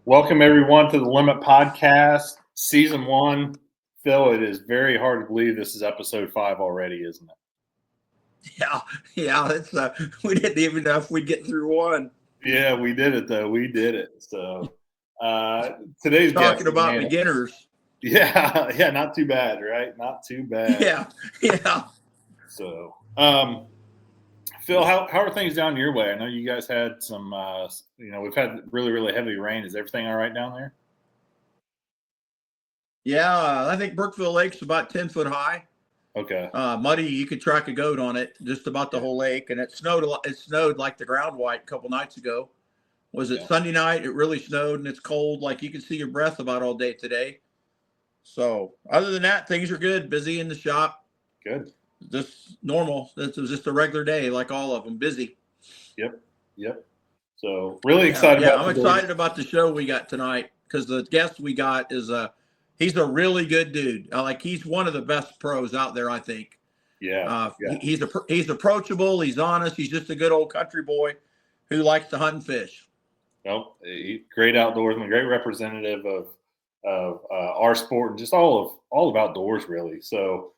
Welcome, everyone, to the Limit Podcast, Season 1. Phil, it is very hard to believe this is Episode 5 already, isn't it? Yeah. It's we didn't even know if we'd get through one. Yeah, we did it, though. We did it. So today's Talking guest, about beginners. Yeah, not too bad, right? Not too bad. Yeah. So, Phil, how are things down your way? I know you guys had some, we've had really, really heavy rain. Is everything all right down there? Yeah, I think Brookville Lake's about 10 foot high. Okay. Muddy, you could track a goat on it, just about the whole lake. And it snowed a lot. It snowed like the ground white a couple nights ago. Was it Sunday night? It really snowed and it's cold. Like you can see your breath about all day today. So other than that, things are good. Busy in the shop. Good. Just normal. This was just a regular day, like all of them. Busy. Yep. So really excited. Yeah, I'm excited about the show we got tonight because the guest we got is he's a really good dude. Like he's one of the best pros out there, I think. Yeah. He's approachable. He's honest. He's just a good old country boy who likes to hunt and fish. Nope. Great outdoorsman, great representative of our sport and just all of outdoors, really. So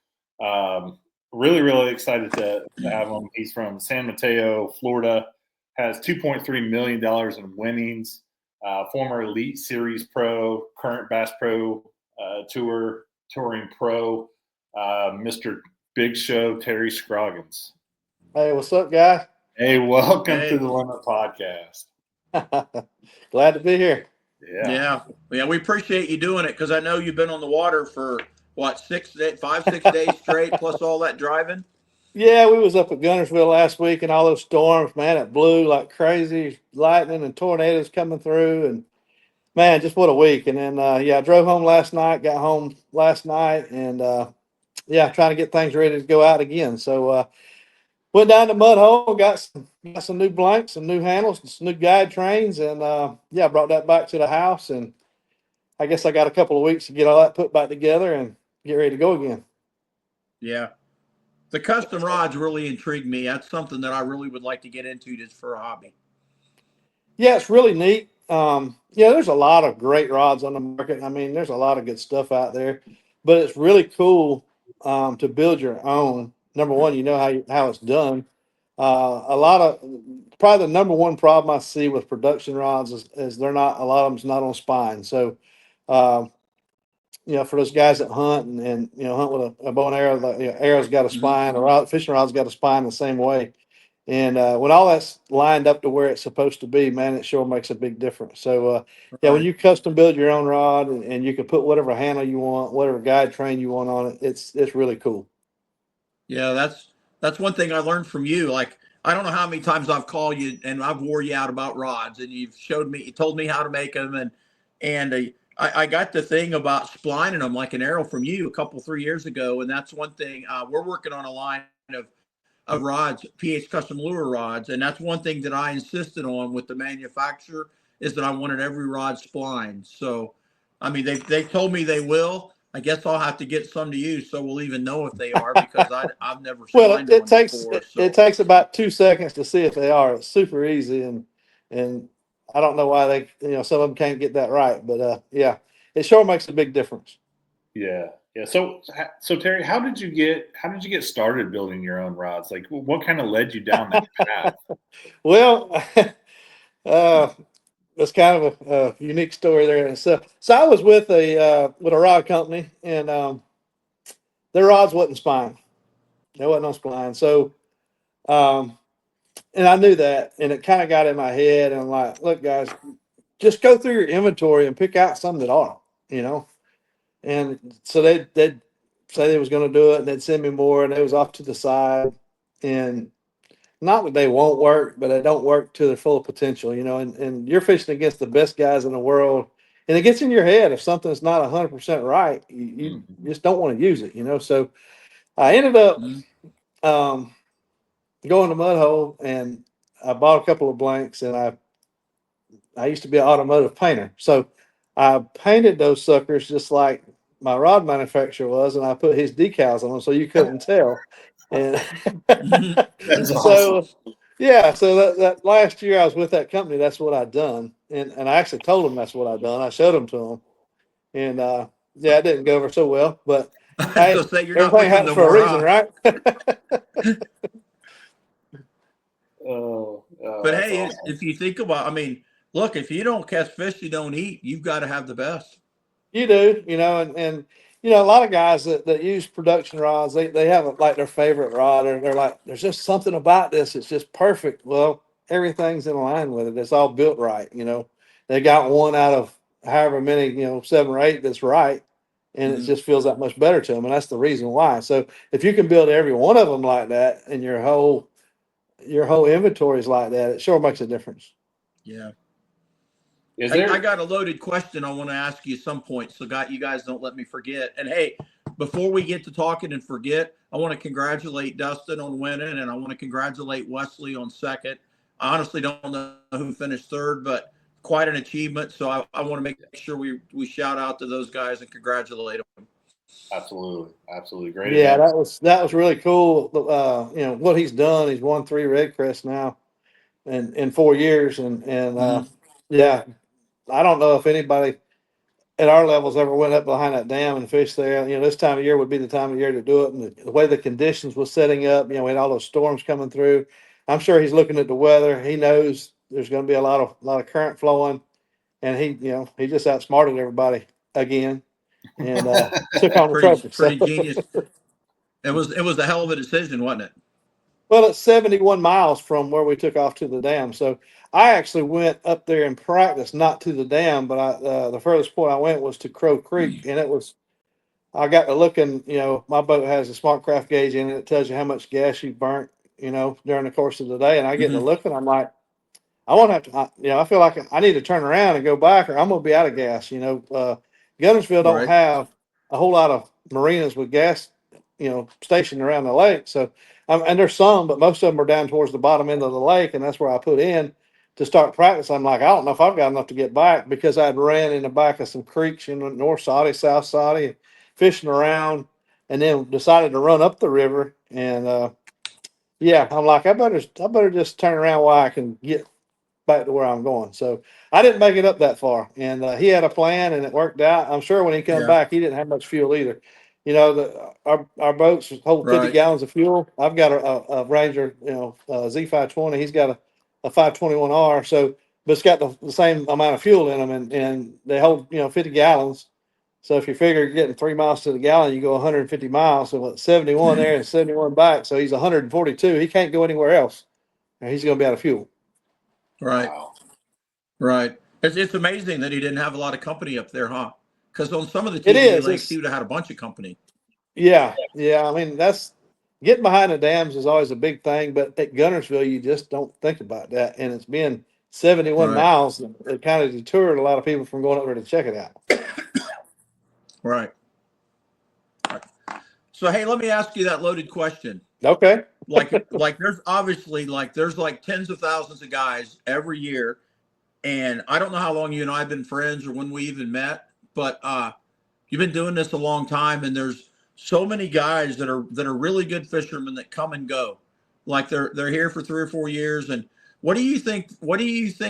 really, really excited to have him. He's from San Mateo, Florida, has $2.3 million in winnings, former Elite Series pro, current Bass Pro touring pro, Mr. Big Show, Terry Scroggins. Hey, what's up, guys? Hey, welcome to the Limit Podcast. Glad to be here. Yeah. We appreciate you doing it because I know you've been on the water for what, 6 days straight, plus all that driving. Yeah, we was up at Gunnersville last week and all those storms, man, it blew like crazy, lightning and tornadoes coming through, and man, just what a week. And then I drove home last night, got home last night, and trying to get things ready to go out again. So went down to Mud Hole, got some new blanks, some new handles, some new guide trains, and brought that back to the house. And I guess I got a couple of weeks to get all that put back together and get ready to go again. Yeah. The custom rods really intrigued me. That's something that I really would like to get into just for a hobby. Yeah, it's really neat. There's a lot of great rods on the market. I mean, there's a lot of good stuff out there, but it's really cool to build your own. Number one, you know how it's done. Probably the number one problem I see with production rods is a lot of them's not on spine. So, for those guys that hunt and hunt with a bow and arrow, arrow's got a spine, a fishing rod's got a spine the same way. And when all that's lined up to where it's supposed to be, man, it sure makes a big difference. So, when you custom build your own rod and you can put whatever handle you want, whatever guide train you want on it, it's really cool. Yeah, that's one thing I learned from you. Like, I don't know how many times I've called you and I've wore you out about rods, and you told me how to make them, and I got the thing about splining them like an arrow from you 3 years ago, and that's one thing. We're working on a line of rods, PH Custom Lure rods, and that's one thing that I insisted on with the manufacturer is that I wanted every rod splined. So, I mean, they told me they will. I guess I'll have to get some to you so we'll even know if they are, because I've never splined one before. It takes about 2 seconds to see if they are. It's super easy, and I don't know why some of them can't get that right, but it sure makes a big difference. Yeah. So Terry, how did you get started building your own rods? Like, what kind of led you down that path? Well, it's kind of a unique story there. So I was with a rod company, and their rods wasn't spine. They wasn't on spline. So, and I knew that, and it kind of got in my head. And I'm like, look, guys, just go through your inventory and pick out some that are, And so they'd say they was going to do it, and they'd send me more, and they was off to the side. And not that they won't work, but they don't work to their full potential, and you're fishing against the best guys in the world. And it gets in your head if something's not 100% right, you just don't want to use it, So I ended up going to Mud Hole, and I bought a couple of blanks, and I used to be an automotive painter. So I painted those suckers just like my rod manufacturer was, and I put his decals on them so you couldn't tell. And That's awesome. Yeah, so that last year I was with that company, that's what I'd done, and I actually told them that's what I'd done. I showed them to them, and yeah, it didn't go over so well, but So hey, say you're not everything with them happens no for a more, reason, huh? right? But That's hey, awesome. if you think about, I mean, look, if you don't catch fish, you don't eat. You've got to have the best. You do, and a lot of guys that use production rods, they have like their favorite rod, or they're like, there's just something about this, it's just perfect. Well, everything's in line with it. It's all built right. They got one out of however many, 7 or 8 that's right, and it Mhm. just feels that much better to them, and that's the reason why. So if you can build every one of them like that, and your whole inventory is like that, it sure makes a difference. Yeah. Is I there? got a loaded question I want to ask you at some point, so you guys don't let me forget. And hey, before we get to talking and forget, I want to congratulate Dustin on winning, and I want to congratulate Wesley on second. I honestly don't know who finished third, but quite an achievement. So I want to make sure we shout out to those guys and congratulate them. Absolutely, absolutely great Yeah, event. that was really cool. What he's done. He's won 3 Red Crests now in 4 years, and Mhm. yeah, I don't know if anybody at our levels ever went up behind that dam and fished there. This time of year would be the time of year to do it, and the way the conditions was setting up, we had all those storms coming through. I'm sure he's looking at the weather. He knows there's going to be a lot of current flowing, and he just outsmarted everybody again, and took on the trophy. So. Pretty genius. It was a hell of a decision, wasn't it? Well, it's 71 miles from where we took off to the dam. So I actually went up there and practiced, not to the dam, but the furthest point I went was to Crow Creek, and I got to looking. My boat has a smart craft gauge in it. It tells you how much gas you burnt, during the course of the day. And I get to Hmm. looking, I'm like, I won't have to. I feel like I need to turn around and go back, or I'm gonna be out of gas. Gunnersville don't Right. have a whole lot of marinas with gas, stationed around the lake. So, and there's some, but most of them are down towards the bottom end of the lake, and that's where I put in to start practice. I'm like, I don't know if I've got enough to get back because I'd ran in the back of some creeks in North Saudi, South Saudi, fishing around, and then decided to run up the river. And yeah, I'm like, I better just turn around while I can get back to where I'm going. So I didn't make it up that far, and he had a plan, and it worked out. I'm sure when he come Yeah. back, he didn't have much fuel either. Our boats hold 50 Right. gallons of fuel. I've got a Ranger, Z520. He's got a 521R. So, but it's got the same amount of fuel in them, and they hold 50 gallons. So if you figure you're getting 3 miles to the gallon, you go 150 miles. So what, 71 there and 71 back. So he's 142. He can't go anywhere else. And he's going to be out of fuel. Right. Wow. Right. It's amazing that he didn't have a lot of company up there, huh? Because on some of the It TBA is. lakes, he It's would have had a bunch of company. Yeah, yeah. I mean, that's getting behind the dams is always a big thing, but at Gunnersville, you just don't think about that. And it's been 71 Right. miles. It kind of deterred a lot of people from going up there to check it out. Right. So hey, let me ask you that loaded question. Okay. Like there's obviously there's like tens of thousands of guys every year, and I don't know how long you and I have been friends or when we even met, but you've been doing this a long time, and there's so many guys that are really good fishermen that come and go. Like they're here for 3 or 4 years. And what do you think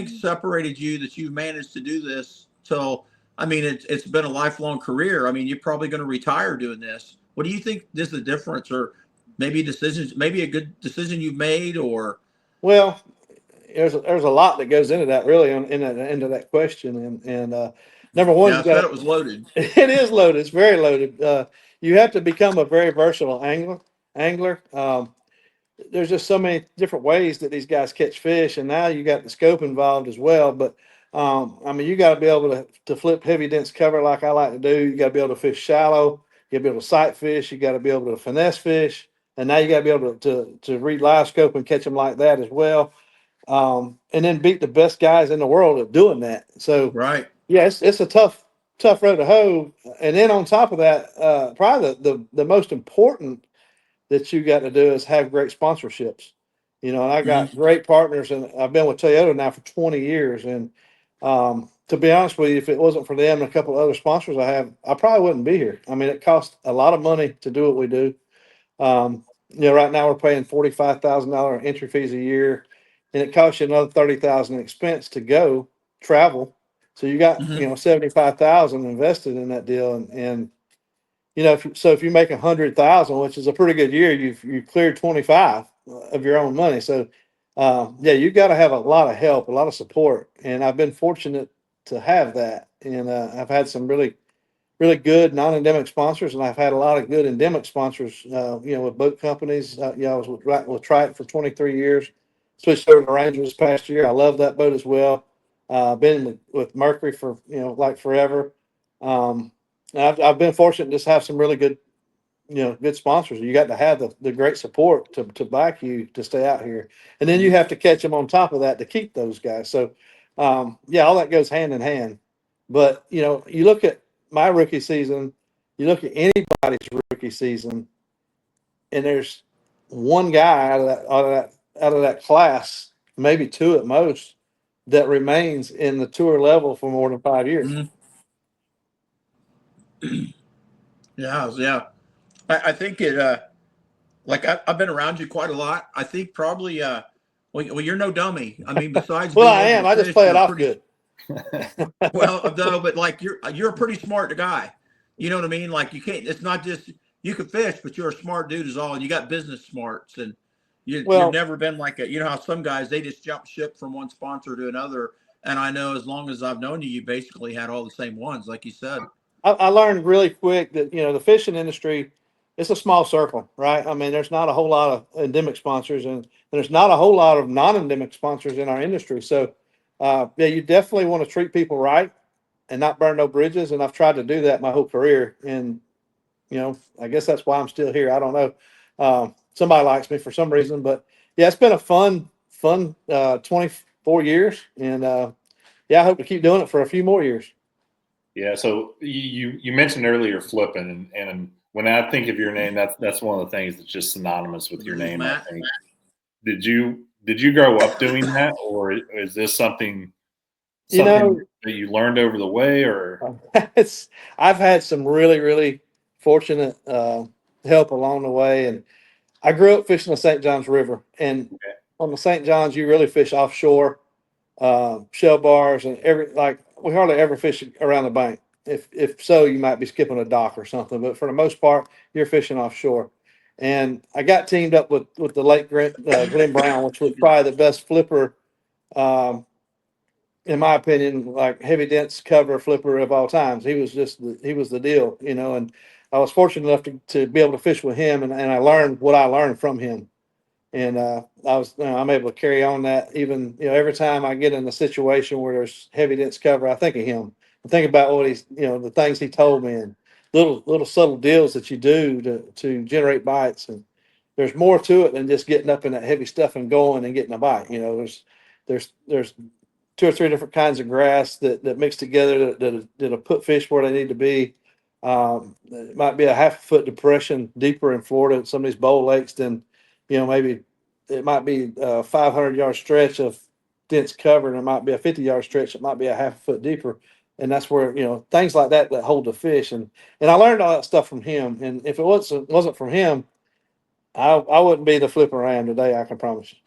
separated you that you've managed to do this till, I mean, it's been a lifelong career. I mean, you're probably going to retire doing this. What do you think is the difference, or maybe a good decision you've made, or Well, there's a lot that goes into that, really, into that question. And number one, yeah, you I said got it was loaded. it is loaded. It's very loaded. You have to become a very versatile angler. There's just so many different ways that these guys catch fish, and now you got the scope involved as well. But I mean, you got to be able to flip heavy dense cover like I like to do. You got to be able to fish shallow. You got to be able to sight fish. You got to be able to finesse fish, and now you got to be able to read live scope and catch them like that as well. And then beat the best guys in the world at doing that. So Right. yeah, it's a tough road to hoe. And then on top of that, probably the most important that you got to do is have great sponsorships. And I got Hmm. great partners, and I've been with Toyota now for 20 years. And to be honest with you, if it wasn't for them and a couple of other sponsors I have, I probably wouldn't be here. I mean, it costs a lot of money to do what we do. Right now we're paying $45,000 entry fees a year. and it costs you another 30,000 expense to go travel. So you got, Mhm. 75,000 invested in that deal. And, if you make 100,000, which is a pretty good year, you've cleared 25 of your own money. So, yeah, you've got to have a lot of help, a lot of support. And I've been fortunate to have that. And, I've had some really good non-endemic sponsors, and I've had a lot of good endemic sponsors. With boat companies. I was with Triton for 23 years. Switched over to Ranger this past year. I love that boat as well. Been with Mercury for like forever. And I've been fortunate to just have some really good good sponsors. You got to have the great support to back you to stay out here, and then you have to catch them on top of that to keep those guys. So, yeah, all that goes hand in hand. But you look at my rookie season, you look at anybody's rookie season, and there's one guy out of that class, maybe two at most, that remains in the tour level for more than 5 years. Mhm. Yeah. I think it. Like I've been around you quite a lot. I think probably. Well, you're no dummy. I mean, besides Well, being I able am. to I just fish, play it you're off pretty. good. Well, no, but like you're a pretty smart guy. You know what I mean? Like you can't. It's not just you can fish, but you're a smart dude as all, and you got business smarts, and you've Well, never been like a. You know how some guys they just jump ship from one sponsor to another, and I know as long as I've known you, you basically had all the same ones, like you said. I learned really quick that the fishing industry, it's a small circle, right? I mean, there's not a whole lot of endemic sponsors, and there's not a whole lot of non-endemic sponsors in our industry. So, yeah, you definitely want to treat people right and not burn no bridges. And I've tried to do that my whole career, and I guess that's why I'm still here. I don't know. Somebody likes me for some reason, but yeah, it's been a fun 24 years, and yeah, I hope to keep doing it for a few more years. Yeah. So you mentioned earlier flipping, and when I think of your name, that's one of the things that's just synonymous with your This is name. I Matt. think. Did you grow up doing that, or is this something You something know, that you learned over the way, or? it's I've had some really fortunate help along the way, and I grew up fishing the St. Johns River, and on the St. Johns you really fish offshore, shell bars, and we hardly ever fish around the bank. If so, you might be skipping a dock or something, but for the most part, you're fishing offshore. And I got teamed up with the late Glenn Brown, which was probably the best flipper. Um, in my opinion, like heavy dense cover flipper of all times. He was the deal, and I was fortunate enough to be able to fish with him, and I learned what I learned from him. And I'm able to carry on that even, every time I get in a situation where there's heavy dense cover, I think of him. I think about what the things he told me, and little subtle deals that you do to generate bites. And there's more to it than just getting up in that heavy stuff and going and getting a bite. There's two or three different kinds of grass that mix together that'll put fish where they need to be. It might be a half a foot depression deeper in Florida at some of these bowl lakes than, maybe it might be a 500-yard stretch of dense cover, and it might be a 50-yard stretch. It might be a half a foot deeper. And that's where, things like that hold the fish. And I learned all that stuff from him. And if it wasn't from him, I wouldn't be the flipper I am today. I can promise you.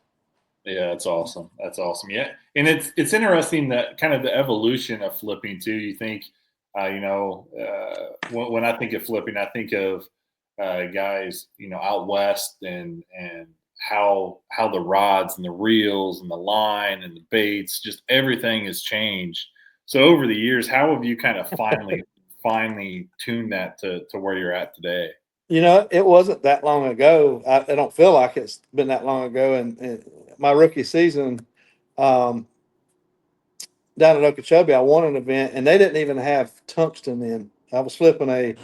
Yeah, that's awesome. That's awesome. Yeah, and it's interesting that kind of the evolution of flipping too. You think, when I think of flipping, I think of guys, out west, and how the rods and the reels and the line and the baits, just everything has changed. So over the years, how have you kind of finally tuned that to where you're at today? It wasn't that long ago. I don't feel like it's been that long ago. And my rookie season, um, down at Okeechobee, I won an event, and they didn't even have tungsten then. I was flipping a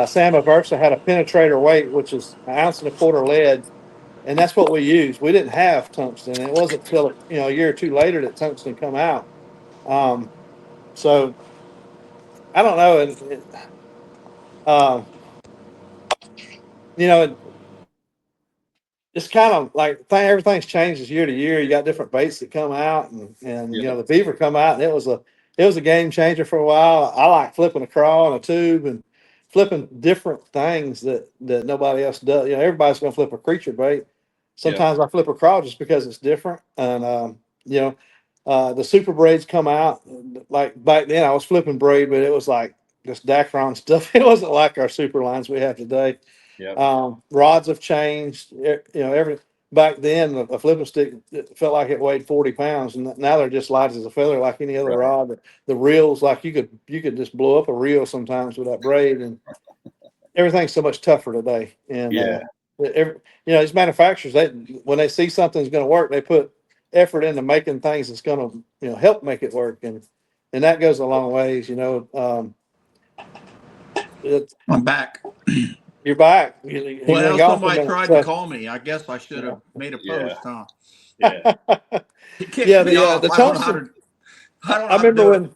Samba Versa, had a penetrator weight, which is an ounce and a quarter lead, and that's what we used. We didn't have tungsten. It wasn't till a year or two later that tungsten come out. Um, so I don't know, and um, you know, it's kind of like everything's changes year to year. You got different baits that come out, and Yeah. the beaver come out, and it was a game changer for a while. I like flipping a crawl and a tube and flipping different things that nobody else does. Everybody's going to flip a creature bait. Sometimes I flip a crawl just because it's different. And, the super braids come out. Like back then I was flipping braid, but it was like just Dacron stuff. It wasn't like our super lines we have today. Yep. Rods have changed. Back then a flipping stick, it felt like it weighed 40 pounds, and now they're just light as a feather, like any other Right. rod. The reels, like you could just blow up a reel sometimes with that braid, and everything's so much tougher today. And Yeah. these manufacturers, when they see something's going to work, they put effort into making things that's going to help make it work, and that goes a long ways. I'm back. You're back. You Well, went golf somebody and tried to call me. I guess I should have made a Yeah. post, huh? Yeah. He kicked Yeah, me off. the I don't know how tungsten. to. I don't know I how to do remember it.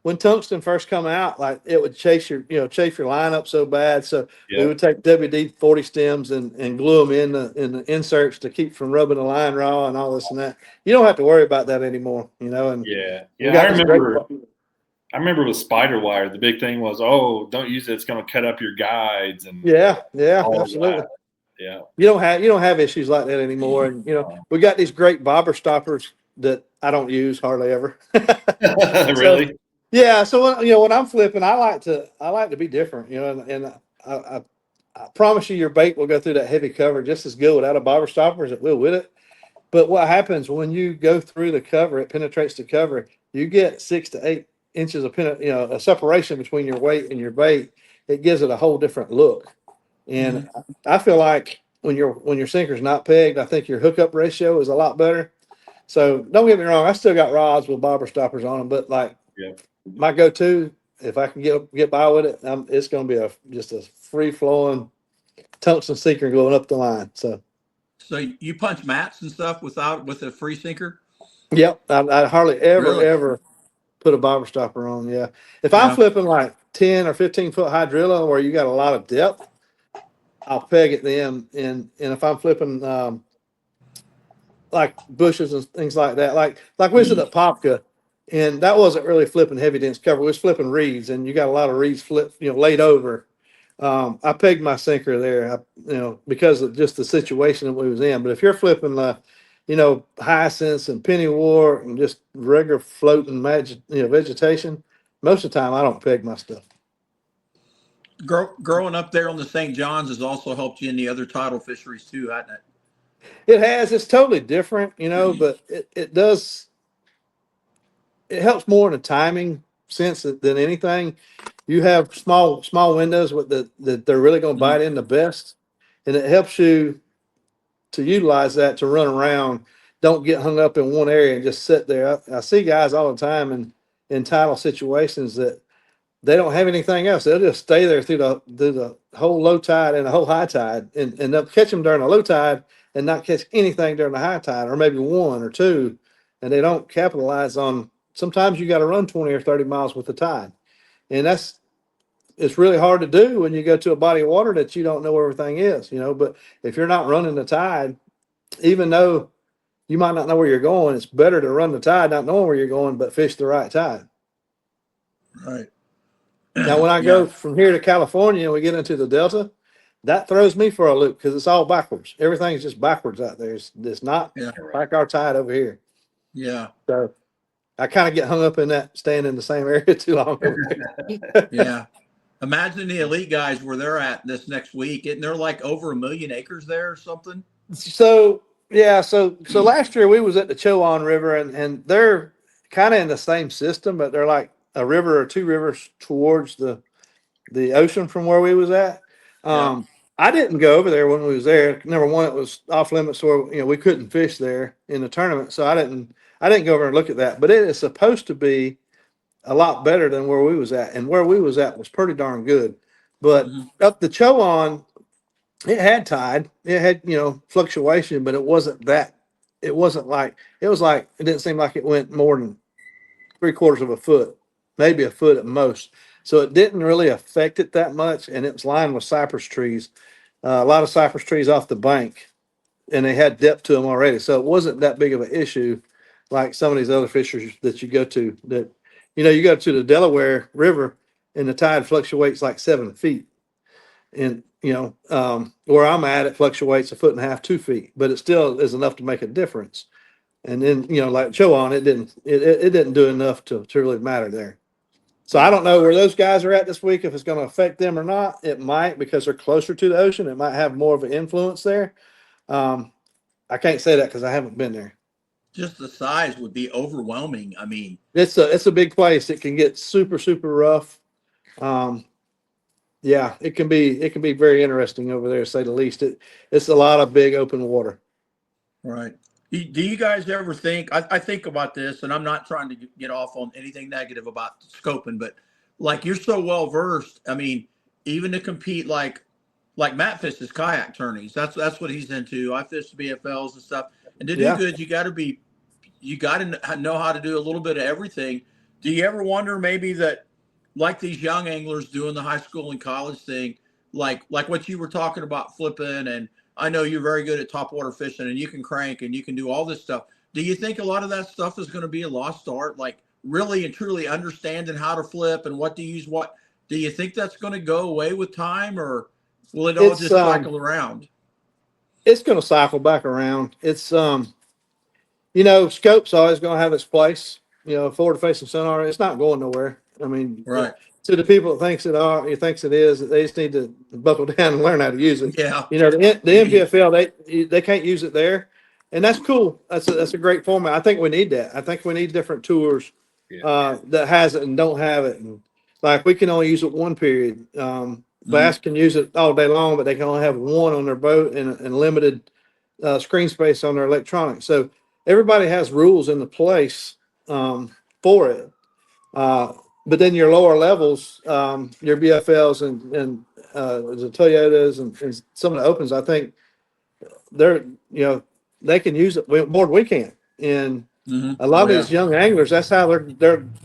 when tungsten first come out, like it would chafe your line up so bad. So we Yeah. would take WD-40 stems and glue them in the inserts to keep from rubbing the line raw and all this and that. You don't have to worry about that anymore, And Yeah. we Yeah. got this great. I remember with spider wire, the big thing was, don't use it. It's going to cut up your guides and Yeah, all of absolutely. that. Yeah. You don't have issues like that anymore. And we got these great bobber stoppers that I don't use hardly ever. Really? Yeah, so when I'm flipping, I like to be different, and I promise you, your bait will go through that heavy cover just as good without a bobber stopper as it will with it. But what happens when you go through the cover, it penetrates the cover. You get 6 to 8 inches of a separation between your weight and your bait. It gives it a whole different look. And I feel like when your sinker's not pegged, I think your hookup ratio is a lot better. So don't get me wrong, I still got rods with bobber stoppers on them, but like Yeah. my go-to, if I can get by with it, it's going to be just a free-flowing tungsten sinker going up the line. So you punch mats and stuff with a free sinker? yep, I hardly Really? ever put a bobber stopper on. Yeah, if I'm Yeah. flipping like 10 or 15-foot hydrilla where you got a lot of depth, I'll peg it then. And if I'm flipping like bushes and things like that, like we was at Popka, and that wasn't really flipping heavy dense cover. We was flipping reeds, and you got a lot of reeds laid over. I pegged my sinker there, because of just the situation that we was in. But if you're flipping, hyacinths and pennywort and just regular floating vegetation, most of the time I don't peg my stuff. Growing up there on the St. John's has also helped you in the other tidal fisheries too, hasn't it? It has. It's totally different, but it does. It helps more in a timing sense than anything. You have small windows with that they're really going to bite in the best, and it helps you to utilize that to run around. Don't get hung up in one area and just sit there. I see guys all the time in tidal situations that they don't have anything else. They'll just stay there through the whole low tide and the whole high tide, and they'll catch them during the low tide and not catch anything during the high tide, or maybe one or two, and they don't capitalize on. Sometimes you got to run 20 or 30 miles with the tide, and it's really hard to do when you go to a body of water that you don't know where everything is, But if you're not running the tide, even though you might not know where you're going, it's better to run the tide, not knowing where you're going, but fish the right tide. Right. Now, when I go from here to California and we get into the Delta, that throws me for a loop because it's all backwards. Everything's just backwards out there. It's not like our tide over here. Yeah. So I kind of get hung up in that, staying in the same area too long over there. Yeah. Imagine the elite guys where they're at this next week. Isn't there like over 1 million acres there or something? So yeah, so last year we was at the Chowan River, and they're kind of in the same system, but they're like a river or two rivers towards the ocean from where we was at. I didn't go over there when we was there. Number one, it was off limits, so we couldn't fish there in the tournament, so I didn't go over and look at that. But it is supposed to be a lot better than where we was at, and where we was at was pretty darn good. But up the Chowan, it had tide, it had fluctuation, but it wasn't that. It wasn't like it was like it didn't seem like it went more than 3/4 of a foot, maybe a foot at most. So it didn't really affect it that much, and it was lined with cypress trees, a lot of cypress trees off the bank, and they had depth to them already. So it wasn't that big of an issue, like some of these other fisheries that you go to. That you go to the Delaware River, and the tide fluctuates like 7 feet, and where I'm at, it fluctuates 1.5 feet, 2 feet, but it still is enough to make a difference. And then, like Joe on, it didn't do enough to really matter there. So I don't know where those guys are at this week, if it's going to affect them or not. It might, because they're closer to the ocean. It might have more of an influence there. I can't say that because I haven't been there. Just the size would be overwhelming. I mean, It's a big place. It can get super, super rough. Yeah, it can be very interesting over there, to say the least. It's a lot of big open water. right. Do you guys ever think, I think about this, and I'm not trying to get off on anything negative about scoping, but like, you're so well versed. I mean, even to compete like Matt fishes kayak tourneys. That's what he's into. I fish BFLs and stuff. And to do good, you got to know how to do a little bit of everything. Do you ever wonder maybe that, like these young anglers doing the high school and college thing, like what you were talking about flipping, and I know you're very good at topwater fishing and you can crank and you can do all this stuff. Do you think a lot of that stuff is going to be a lost art? Like really and truly understanding how to flip and what to use what? Do you think that's going to go away with time, or will it all just cycle around? It's going to cycle back around. It's scope's always going to have its place. Forward facing sonar, it's not going nowhere. I mean, right. To the people that thinks it is, they just need to buckle down and learn how to use it. Yeah. The NPFL, they can't use it there, and that's cool. That's a great format. I think we need that. I think we need different tours that has it and don't have it. And like, we can only use it one period. Bass can use it all day long, but they can only have one on their boat and limited screen space on their electronics. So everybody has rules in the place for it. But then your lower levels, your BFLs and the Toyotas and some of the opens, I think they can use it more than we can. And a lot of these young anglers, that's how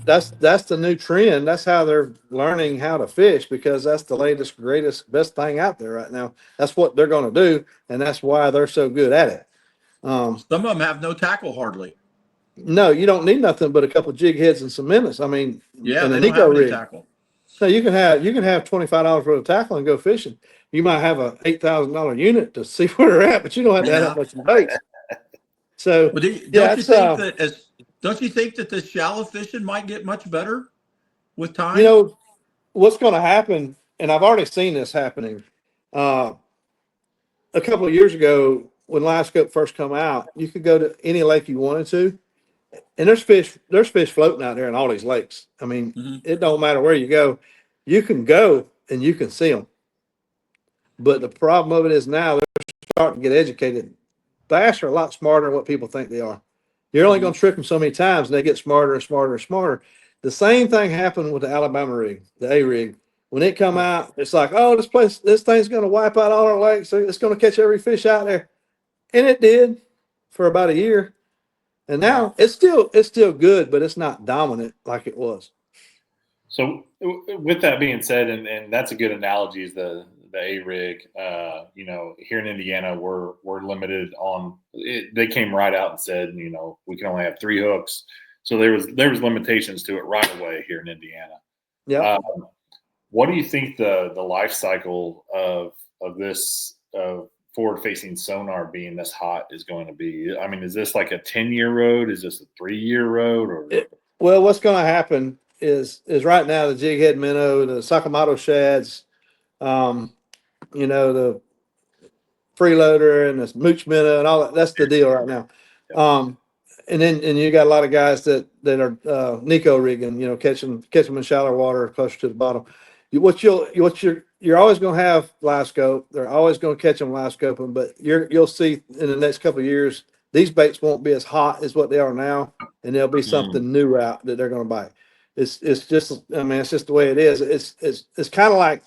that's the new trend. That's how they're learning how to fish, because that's the latest, greatest, best thing out there right now. That's what they're going to do, and that's why they're so good at it. Some of them have no tackle hardly. No, you don't need nothing but a couple of jig heads and some minnows. I mean, yeah, and they a don't have any rig. tackle. No, you can have $25 worth of tackle and go fishing. You might have a $8,000 unit to see where they're at, but you don't have to have that much in bait. So, don't you think that the shallow fishing might get much better with time? What's going to happen, and I've already seen this happening. A couple of years ago, when Live Scope first come out, you could go to any lake you wanted to, and there's fish floating out there in all these lakes. I mean, it don't matter where you go, you can go and you can see them. But the problem of it is now they're starting to get educated. Bass are a lot smarter than what people think they are. You're only going to trick them so many times, and they get smarter and smarter and smarter. The same thing happened with the Alabama rig, the A rig. When it come out, it's like, oh, this thing's going to wipe out all our lakes. So it's going to catch every fish out there, and it did for about a year. And now it's still good, but it's not dominant like it was. So with that being said, and that's a good analogy, is the A rig. Here in Indiana, we're limited on it. They came right out and said, we can only have 3 hooks. So there was limitations to it right away here in Indiana. Yeah. What do you think the life cycle of this forward facing sonar being this hot is going to be? I mean, is this like a 10-year road? Is this a 3-year road? Or well, what's going to happen is right now the jig head minnow, the Sakamoto shads, the freeloader and the mooch minnow and all that. That's the deal right now. And you got a lot of guys that are Nico rigging, catching them in shallow water closer to the bottom. You're always going to have live scope. They're always going to catch them live scoping, but you'll see in the next couple of years these baits won't be as hot as what they are now, and there'll be something new out that they're going to bite. It's just, I mean, it's just the way it is. It's kind of like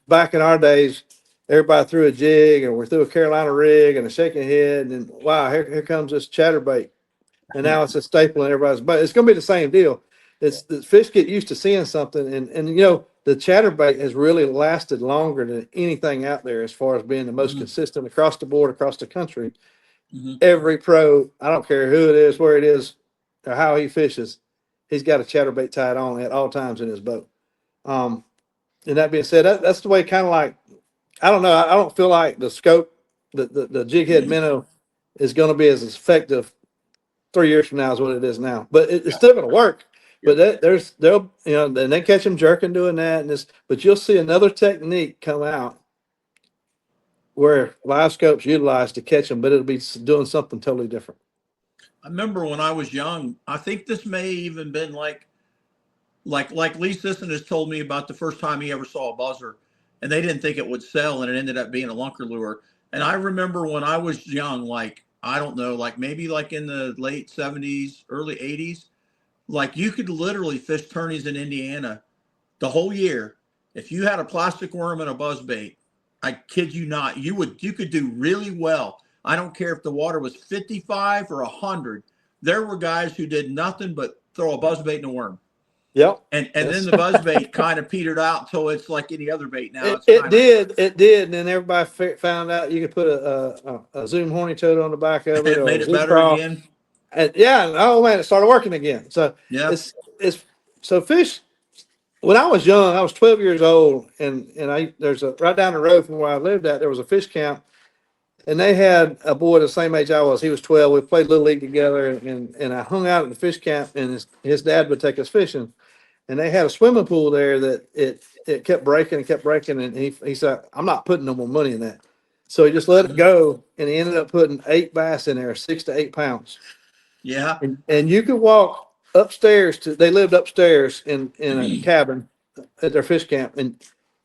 back in our days, everybody threw a jig, and we threw a Carolina rig and a shaking head, and wow, here comes this chatterbait, and now it's a staple in everybody's boat. It's going to be the same deal. It's the fish get used to seeing something, and the chatterbait has really lasted longer than anything out there as far as being the most consistent across the board, across the country. Every pro, I don't care who it is, where it is, or how he fishes, he's got a chatterbait tied on at all times in his boat. And that being said, that's the way, kind of like, I don't know. I don't feel like the scope, the jig head minnow is going to be as effective 3 years from now as what it is now. But it's still going to work. But they'll and they catch them jerking doing that, but you'll see another technique come out where live scope's utilized to catch them, but it'll be doing something totally different. I remember when I was young, I think this may even been like Lee Sisson has told me about the first time he ever saw a buzzer, and they didn't think it would sell, and it ended up being a lunker lure. And I remember when I was young, like, I don't know, like maybe like in the late 70s, early 80s, like you could literally fish tourneys in Indiana the whole year. If you had a plastic worm and a buzz bait, I kid you not, you could do really well. I don't care if the water was 55 or 100. There were guys who did nothing but throw a buzz bait and a worm. Yep. And then the buzz bait kind of petered out until it's like any other bait now. It did. And then everybody found out you could put a Zoom horny toad on the back of it. It made it better crawl. again. And oh man, it started working again. So yeah, it's so fish. When I was young, I was 12 years old, and there's right down the road from where I lived at, there was a fish camp, and they had a boy the same age I was. He was 12. We played Little League together, and I hung out at the fish camp, and his dad would take us fishing. And they had a swimming pool there that it kept breaking and kept breaking. And he said, I'm not putting no more money in that. So he just let it go. And he ended up putting 8 bass in there, 6 to 8 pounds. Yeah. And you could walk upstairs they lived upstairs in a cabin at their fish camp. And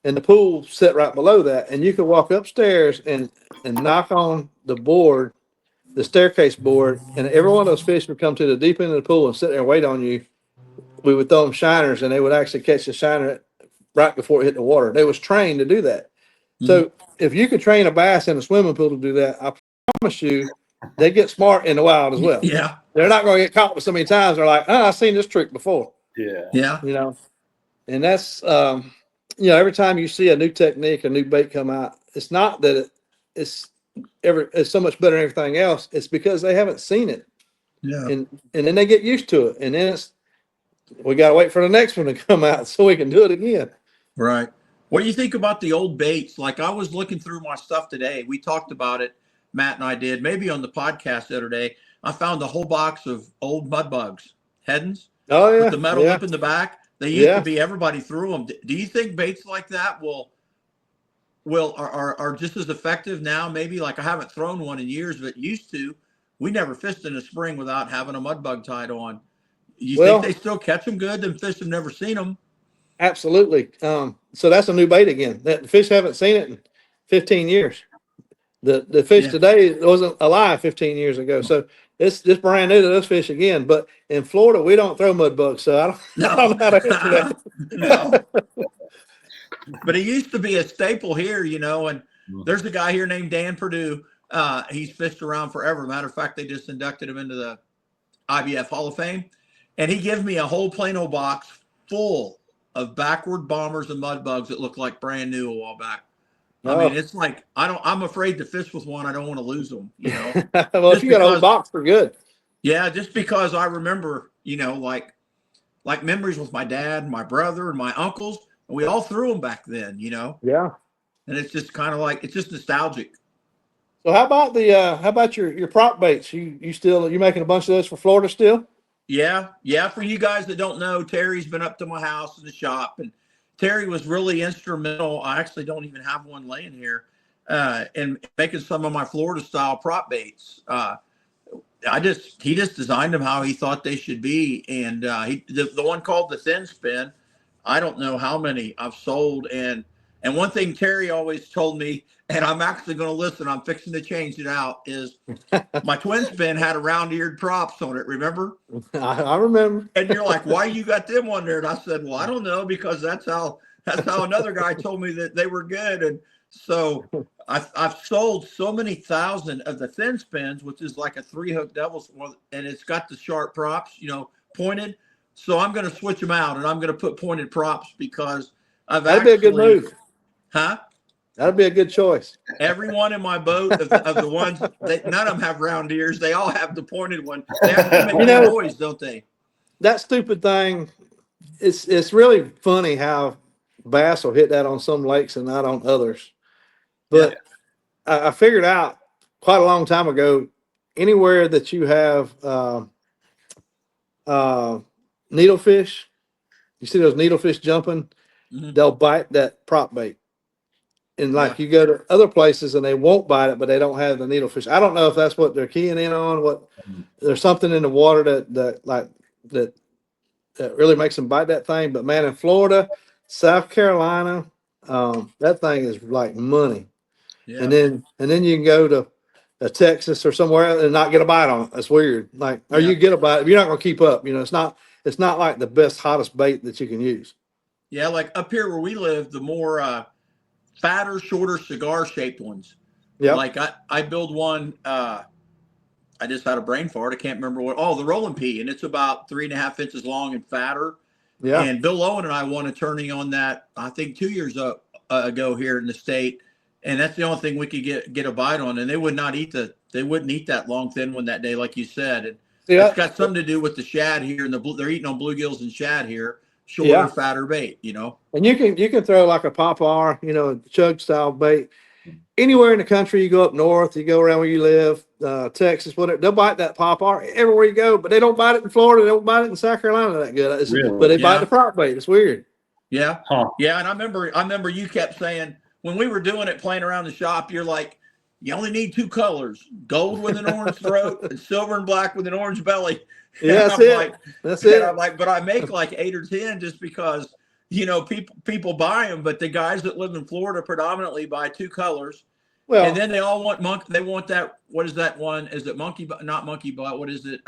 the pool set right below that. And you could walk upstairs and knock on the board, the staircase board. And every one of those fish would come to the deep end of the pool and sit there and wait on you. We would throw them shiners, and they would actually catch the shiner right before it hit the water. They was trained to do that. Mm-hmm. So if you could train a bass in a swimming pool to do that, I promise you, they get smart in the wild as well. Yeah. They're not going to get caught with so many times. They're like, I've seen this trick before. Yeah. Yeah. And that's, every time you see a new technique, a new bait come out, it's not that it's so much better than everything else. It's because they haven't seen it. Yeah. And then they get used to it. And then we got to wait for the next one to come out so we can do it again. Right. What do you think about the old baits? Like, I was looking through my stuff today. We talked about it. Matt and I did, maybe on the podcast the other day. I found a whole box of old mud bugs, headings. Oh, yeah. With the metal lip in the back. They used to be, everybody threw them. Do you think baits like that are just as effective now? Maybe, like, I haven't thrown one in years, but used to. We never fished in the spring without having a mud bug tied on. You think they still catch them good? Them fish have never seen them. Absolutely. So that's a new bait again. The fish haven't seen it in 15 years. The fish today wasn't alive 15 years ago. So it's just brand new to those fish again. But in Florida, we don't throw mud bugs. So I don't know how to answer that. No. But it used to be a staple here, and there's a guy here named Dan Perdue. He's fished around forever. Matter of fact, they just inducted him into the IBF Hall of Fame. And he gave me a whole Plano box full of backward bombers and mud bugs that look like brand new a while back. I mean, it's like, I'm afraid to fish with one. I don't want to lose them, Well, if you got a whole box, for good. Yeah, just because I remember, like memories with my dad and my brother and my uncles, and we all threw them back then, Yeah. And it's just kind of like, it's just nostalgic. So how about your prop baits? You making a bunch of those for Florida still? Yeah. For you guys that don't know, Terry's been up to my house in the shop, and Terry was really instrumental. I actually don't even have one laying here, in making some of my Florida style prop baits. He just designed them how he thought they should be, and the one called the Thin Spin. I don't know how many I've sold, and one thing Terry always told me, and I'm actually going to listen, I'm fixing to change it out, is my Twin Spin had a round-eared props on it, remember? I remember. And you're like, why you got them on there? And I said, well, I don't know, because that's how another guy told me that they were good. And so I've sold so many thousand of the Thin Spins, which is like a 3-hook devil's, and it's got the sharp props, pointed. So I'm going to switch them out, and I'm going to put pointed props because that'd be a good move. Huh? That'd be a good choice. Everyone in my boat of the ones, none of them have round ears. They all have the pointed one. They have to make noise, don't they? That stupid thing, it's really funny how bass will hit that on some lakes and not on others. But I figured out quite a long time ago, anywhere that you have needlefish, you see those needlefish jumping, they'll bite that prop bait. And like you go to other places and they won't bite it, but they don't have the needlefish. I don't know if that's what they're keying in on. What there's something in the water that really makes them bite that thing. But man, in Florida, South Carolina, that thing is like money. Yeah. And then you can go to Texas or somewhere and not get a bite on it. That's weird. Like, or you get a bite, you're not going to keep up. You know, it's not like the best, hottest bait that you can use. Yeah, like up here where we live, the more fatter, shorter, cigar-shaped ones. Yeah. Like I build one. I just had a brain fart. I can't remember what. Oh, the rolling pea, and it's about 3.5 inches long and fatter. Yeah. And Bill Owen and I won a tourney on that, I think 2 years ago here in the state. And that's the only thing we could get a bite on. And they would not eat they wouldn't eat that long thin one that day, like you said. And it's got something to do with the shad here, and they're eating on bluegills and shad here, shorter, fatter bait, you know. And you can throw like a popar, you know, chug style bait anywhere in the country. You go up north, you go around where you live, Texas, whatever. They'll bite that popar everywhere you go, but they don't bite it in Florida. They don't bite it in South Carolina that good. Really? But they bite the prop bait. It's weird. Yeah. Yeah. And I remember you kept saying when we were doing it, playing around the shop, you're like, you only need 2 colors, gold with an orange throat and silver and black with an orange belly. Yeah, that's it. That's it. I'm like, but I make like 8 or 10 just because, you know, people buy them, but the guys that live in Florida predominantly buy 2 colors. Well, and then they all want they want that. What is that one? Is it not monkey butt? What is it?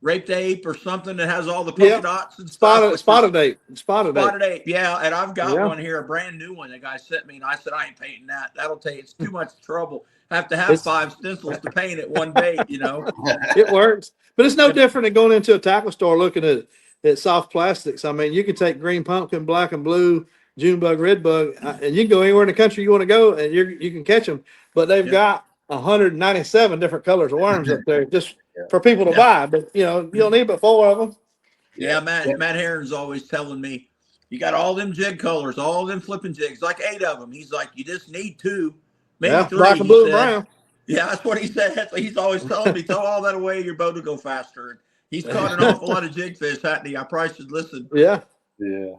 Raped ape or something that has all the polka dots and spotted ape. Yeah, and I've got one here, a brand new one. The guy sent me, and I said I ain't painting that. That'll take it's too much trouble. I have to have 5 stencils to paint it one bait. You know, it works, but it's no different than going into a tackle store looking at soft plastics. I mean, you can take green pumpkin, black and blue, June bug, red bug, and you can go anywhere in the country you want to go, and you can catch them. But they've got 197 different colors of worms up there just for people to buy. But you know, you'll need but 4 of them. Yeah, Matt Herron's always telling me, you got all them jig colors, all them flipping jigs, like 8 of them. He's like, you just need 2, maybe 3. Black and blue and brown. Yeah, that's what he said. He's always telling me, throw all that away, your boat will go faster. And he's caught an awful lot of jig fish, hasn't he? I probably should listen. Yeah. Yeah.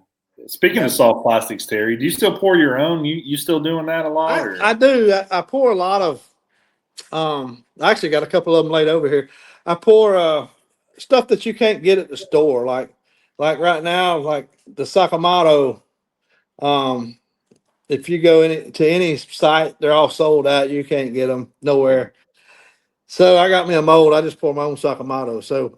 Speaking of soft plastics, Terry, do you still pour your own? You still doing that a lot? I do. I pour a lot of. I actually got a couple of them laid over here. I pour stuff that you can't get at the store, like right now, like the Sakamoto. If you go to any site, they're all sold out. You can't get them nowhere. So I got me a mold. I just pour my own Sakamoto. So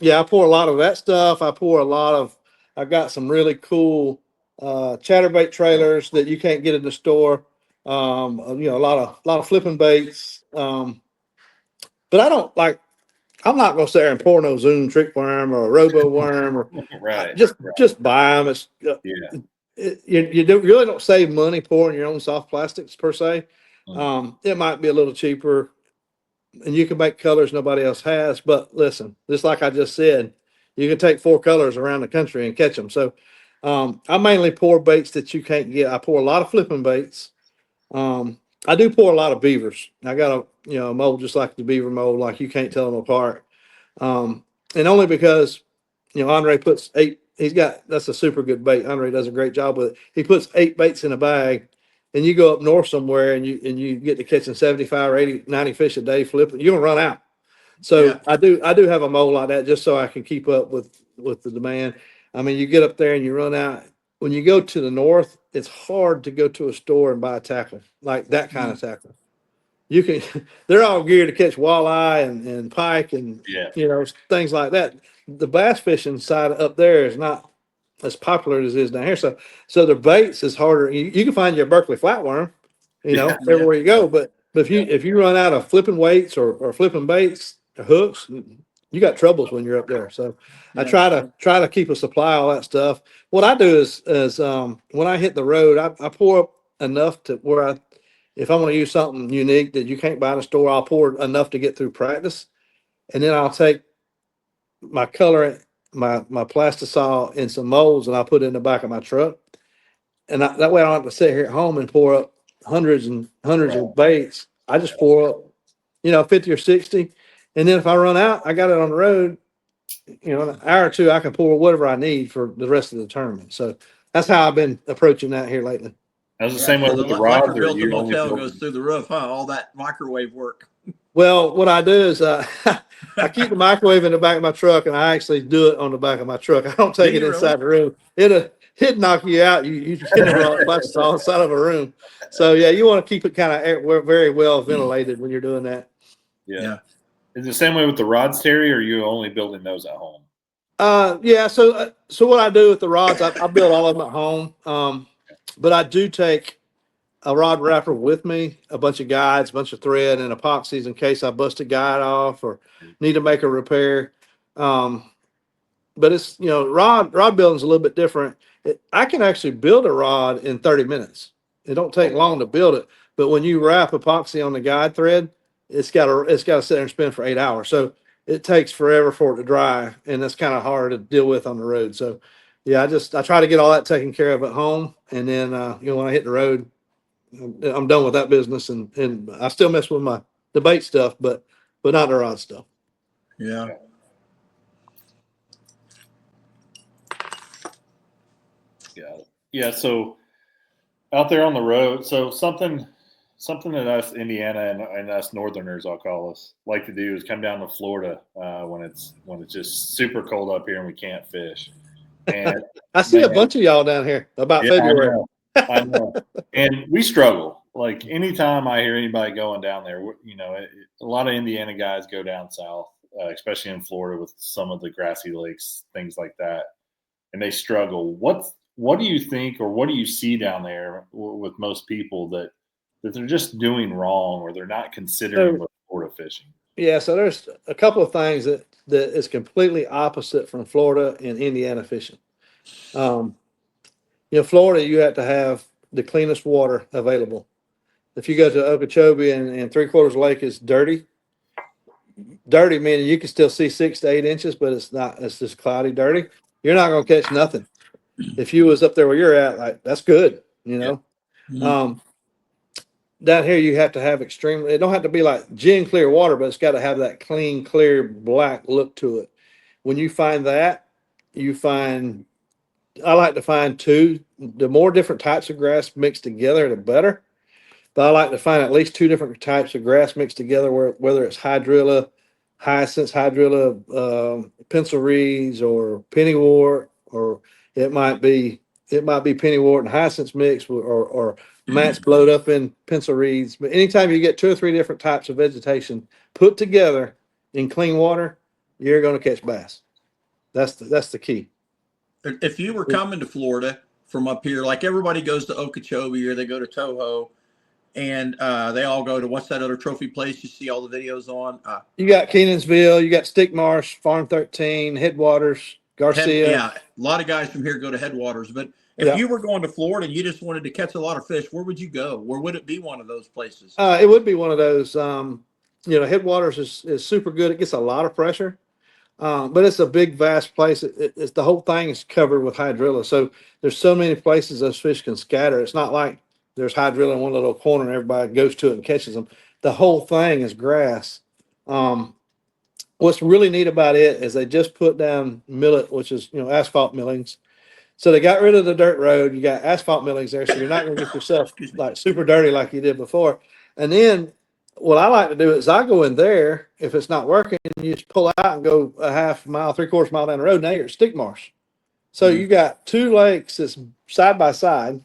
I pour a lot of that stuff. I've got some really cool chatterbait trailers that you can't get in the store. A lot of flipping baits. But I don't like. I'm not going to sit there and pour no Zoom trick worm or a robo worm or just buy them. It's you really don't save money pouring your own soft plastics per se. It might be a little cheaper, and you can make colors nobody else has. But listen, just like I just said, you can take 4 colors around the country and catch them. So I mainly pour baits that you can't get. I pour a lot of flipping baits. I do pour a lot of beavers. I got a mold just like the beaver mold, like you can't tell them apart. And only because Andre puts 8. That's a super good bait. Andre does a great job with it. He puts 8 baits in a bag, and you go up north somewhere and you get to catching 75 or 80, 90 fish a day flipping. You're gonna run out. So I do have a mold like that just so I can keep up with the demand. I mean, you get up there and you run out. When you go to the north, it's hard to go to a store and buy a tackle like that kind of tackle. You can, they're all geared to catch walleye and pike and things like that. The bass fishing side up there is not as popular as it is down here. So the baits is harder. You can find your Berkeley flatworm, everywhere you go. But if you run out of flipping weights or flipping baits or hooks, you got troubles when you're up there. So I try to keep a supply of all that stuff. What I do is when I hit the road, I pour up enough to where if I want to use something unique that you can't buy in a store, I'll pour enough to get through practice. And then I'll take my color, my plastisol and some molds, and I'll put it in the back of my truck. And that way I don't have to sit here at home and pour up hundreds and hundreds of baits. I just pour up, 50 or 60. And then if I run out, I got it on the road, in an hour or two, I can pour whatever I need for the rest of the tournament. So that's how I've been approaching that here lately. That was the same way So with the the rods, electric or bill at the you only motel build goes through the roof, huh? All that microwave work. Well, what I do is I keep the microwave in the back of my truck, and I actually do it on the back of my truck. I don't take Do it you inside the room. It'd knock you out. You get all busts all inside of a room. So yeah, you want to keep it kind of very well ventilated when you're doing that. Yeah. Is it the same way with the rods, Terry, or are you only building those at home? Yeah. So what I do with the rods, I build all of them at home. But I do take a rod wrapper with me, a bunch of guides, a bunch of thread, and epoxies in case I bust a guide off or need to make a repair. But it's rod building's a little bit different. I can actually build a rod in 30 minutes. It don't take long to build it, but when you wrap epoxy on the guide thread, it's got to sit there and spin for 8 hours. So it takes forever for it to dry, and that's kind of hard to deal with on the road. So yeah, I try to get all that taken care of at home, and then when I hit the road, I'm done with that business, and I still mess with my debate stuff, but not the rod stuff. Yeah. Yeah. So out there on the road, so something that us Indiana and us Northerners, I'll call us, like to do is come down to Florida when it's just super cold up here and we can't fish. And I see a bunch of y'all down here about February. I know. And we struggle. Like anytime I hear anybody going down there, a lot of Indiana guys go down south, especially in Florida with some of the grassy lakes, things like that, and they struggle. What do you think, or what do you see down there with most people that they're just doing wrong, or they're not considering Florida fishing? Yeah, so there's a couple of things that is completely opposite from Florida and Indiana fishing. Florida, you have to have the cleanest water available. If you go to Okeechobee and Three Quarters Lake is dirty meaning you can still see 6 to 8 inches, but it's just cloudy, dirty. You're not going to catch nothing. If you was up there where you're at, like, that's good, Yeah. Down here you have to have extremely, it don't have to be like gin clear water, but it's got to have that clean, clear, black look to it. When you find that, I like to find the more different types of grass mixed together, the better. But I like to find at least 2 different types of grass mixed together, whether it's hydrilla, hyacinth, hydrilla, pencil reeds, or pennywort, or it might be pennywort and hyacinth mix, or mats blowed up in pencil reeds. But anytime you get 2 or 3 different types of vegetation put together in clean water, you're going to catch bass. That's the key. If you were coming to Florida from up here, like everybody goes to Okeechobee or they go to Toho, and they all go to, what's that other trophy place you see all the videos on? You got Kenansville, you got Stick Marsh, Farm 13, Headwaters, Garcia. Yeah, a lot of guys from here go to Headwaters. But if you were going to Florida and you just wanted to catch a lot of fish, where would you go? Where would it be one of those places? It would be one of those. Headwaters is super good. It gets a lot of pressure, but it's a big, vast place. It's the whole thing is covered with hydrilla. So there's so many places those fish can scatter. It's not like there's hydrilla in one little corner and everybody goes to it and catches them. The whole thing is grass. What's really neat about it is they just put down millet, which is asphalt millings. So they got rid of the dirt road. You got asphalt millings there, so you're not going to get yourself like super dirty like you did before. And then what I like to do is I go in there. If it's not working, you just pull out and go a half mile, 3/4 mile down the road. Now you're at Stick Marsh. So you got 2 lakes that's side by side,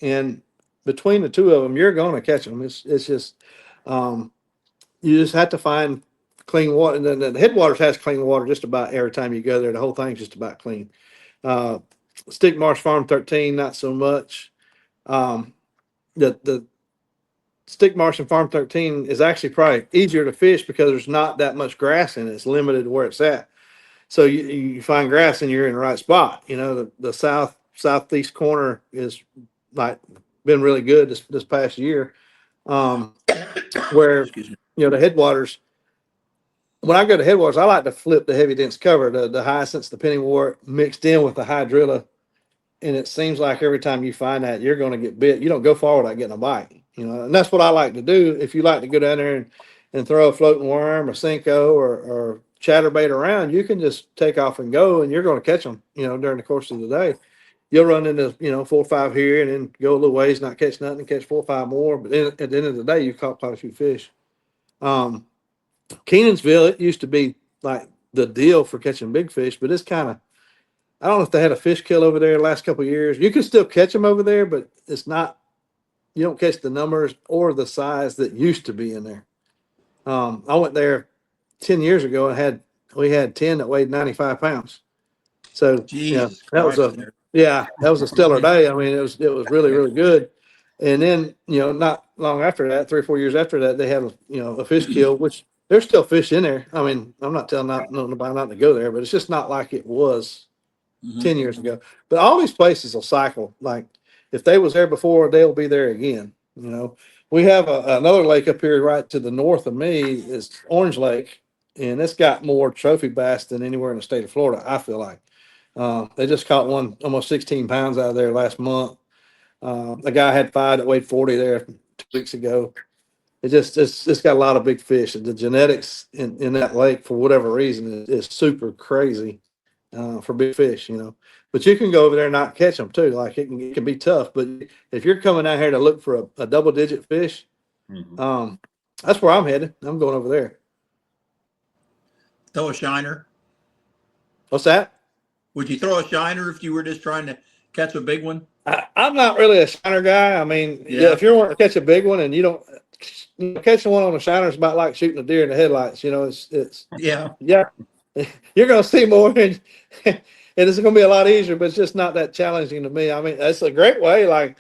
and between the 2 of them, you're going to catch them. It's just you just have to find clean water. And then the Headwaters has clean water just about every time you go there. The whole thing's just about clean. Stick Marsh Farm 13, not so much. The Stick Marsh and Farm 13 is actually probably easier to fish because there's not that much grass in it. It's limited to where it's at. So you find grass and you're in the right spot. The southeast corner is like been really good this past year. Where the Headwaters, when I go to Headwaters, I like to flip the heavy dense cover, the hyacinths, the pennywort mixed in with the hydrilla. And it seems like every time you find that, you're going to get bit. You don't go far without getting a bite. and that's what I like to do. If you like to go down there and throw a floating worm or Cinco or chatterbait around, you can just take off and go, and you're going to catch them, during the course of the day. You'll run into, 4 or 5 here and then go a little ways, not catch nothing, and catch 4 or 5 more. But then at the end of the day, you caught quite a few fish. Kenansville, it used to be like the deal for catching big fish, but it's kind of, I don't know if they had a fish kill over there the last couple of years. You can still catch them over there, but it's not, you don't catch the numbers or the size that used to be in there. I went there 10 years ago and we had 10 that weighed 95 pounds. So Jesus that was Christ. that was a stellar day. I mean, it was really, really good. And then, not long after that, 3 or 4 years after that, they had, a fish kill, which there's still fish in there. I mean, I'm not telling nobody not to go there, but it's just not like it was 10 years ago. But all these places will cycle. Like if they was there before, they'll be there again. We have another lake up here right to the north of me is Orange Lake, and it's got more trophy bass than anywhere in the state of Florida, I feel like. They just caught one almost 16 pounds out of there last month. A guy had 5 that weighed 40 there 2 weeks ago. It's got a lot of big fish. The genetics in that lake, for whatever reason, is super crazy for big fish, But you can go over there and not catch them too. Like it can be tough. But if you're coming out here to look for a double-digit fish, that's where I'm headed. I'm going over there. Throw a shiner. What's that? Would you throw a shiner if you were just trying to catch a big one? I'm not really a shiner guy. I mean, if you're wanting to catch a big one and you don't catching one on a shiner is about like shooting a deer in the headlights. It's you're going to see more and it's going to be a lot easier, but it's just not that challenging to me. I mean, it's a great way. Like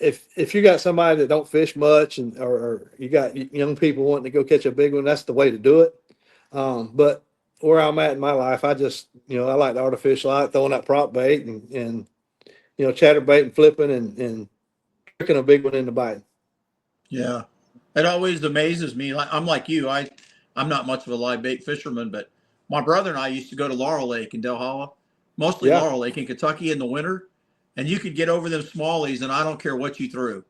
if you got somebody that don't fish much or you got young people wanting to go catch a big one, that's the way to do it. But where I'm at in my life, I just, I like the artificial. I like throwing that prop bait and chatterbait and flipping and tricking a big one into bite. Yeah. It always amazes me. I'm like you. I'm not much of a live bait fisherman, but my brother and I used to go to Laurel Lake in Del Hollow, mostly Laurel Lake in Kentucky in the winter, and you could get over them smallies, and I don't care what you threw,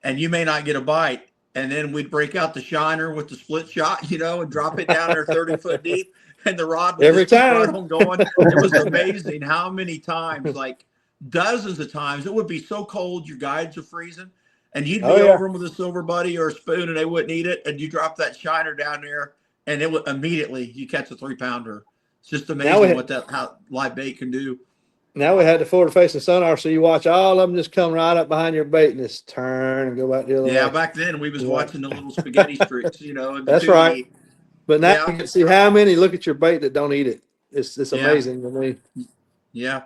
and you may not get a bite, and then we'd break out the shiner with the split shot, and drop it down there 30 foot deep, and the rod was every time right on going. It was amazing how many times, like dozens of times, it would be so cold your guides are freezing. And you'd be over them with a silver buddy or a spoon, and they wouldn't eat it. And you drop that shiner down there, and it would immediately you catch a 3-pounder. It's just amazing how live bait can do. Now we had the forward facing sonar, so you watch all of them just come right up behind your bait and just turn and go back the other way. Yeah, back then we was watching the little spaghetti streaks, That's right. But now you can see how many look at your bait that don't eat it. It's amazing to me. Yeah.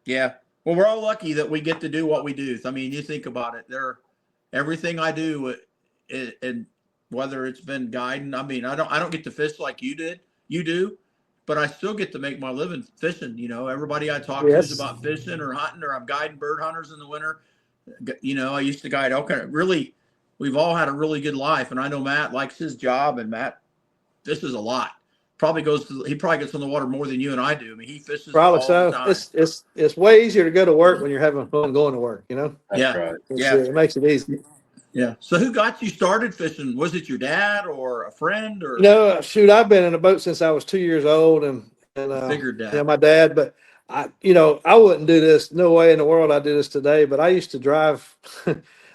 Well, we're all lucky that we get to do what we do. I mean, you think about it. Everything I do, and whether it's been guiding, I mean, I don't get to fish like you do, but I still get to make my living fishing. Everybody I talk to is about fishing or hunting, or I'm guiding bird hunters in the winter. I used to guide all kind of really. We've all had a really good life, and I know Matt likes his job, and Matt fishes a lot. He probably gets on the water more than you and I do. I mean, he fishes probably all so. the time. It's way easier to go to work when you're having fun going to work. That's right. It makes it easy. Yeah. So who got you started fishing? Was it your dad or a friend or? Shoot, I've been in a boat since I was 2 years old, and figured that. Yeah, my dad. But I wouldn't do this. No way in the world I'd do this today. But I used to drive.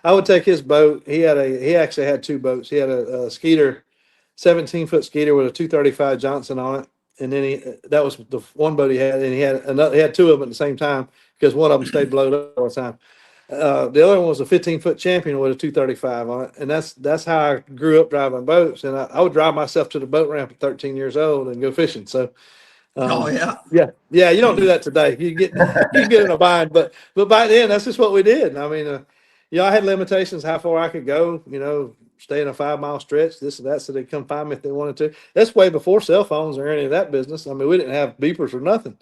I would take his boat. He actually had 2 boats. He had a Skeeter. 17-foot Skeeter with a 235 Johnson on it, and then that was the one boat he had, and he had 2 of them at the same time because one of them stayed blowed up all the time. The other one was a 15-foot Champion with a 235 on it, and that's how I grew up driving boats. And I would drive myself to the boat ramp at 13 years old and go fishing. So, yeah. You don't do that today. You get in a bind, but back then that's just what we did. I mean, I had limitations how far I could go. Stay in a 5-mile stretch, this and that, so they'd come find me if they wanted to. That's way before cell phones or any of that business. I mean, we didn't have beepers or nothing.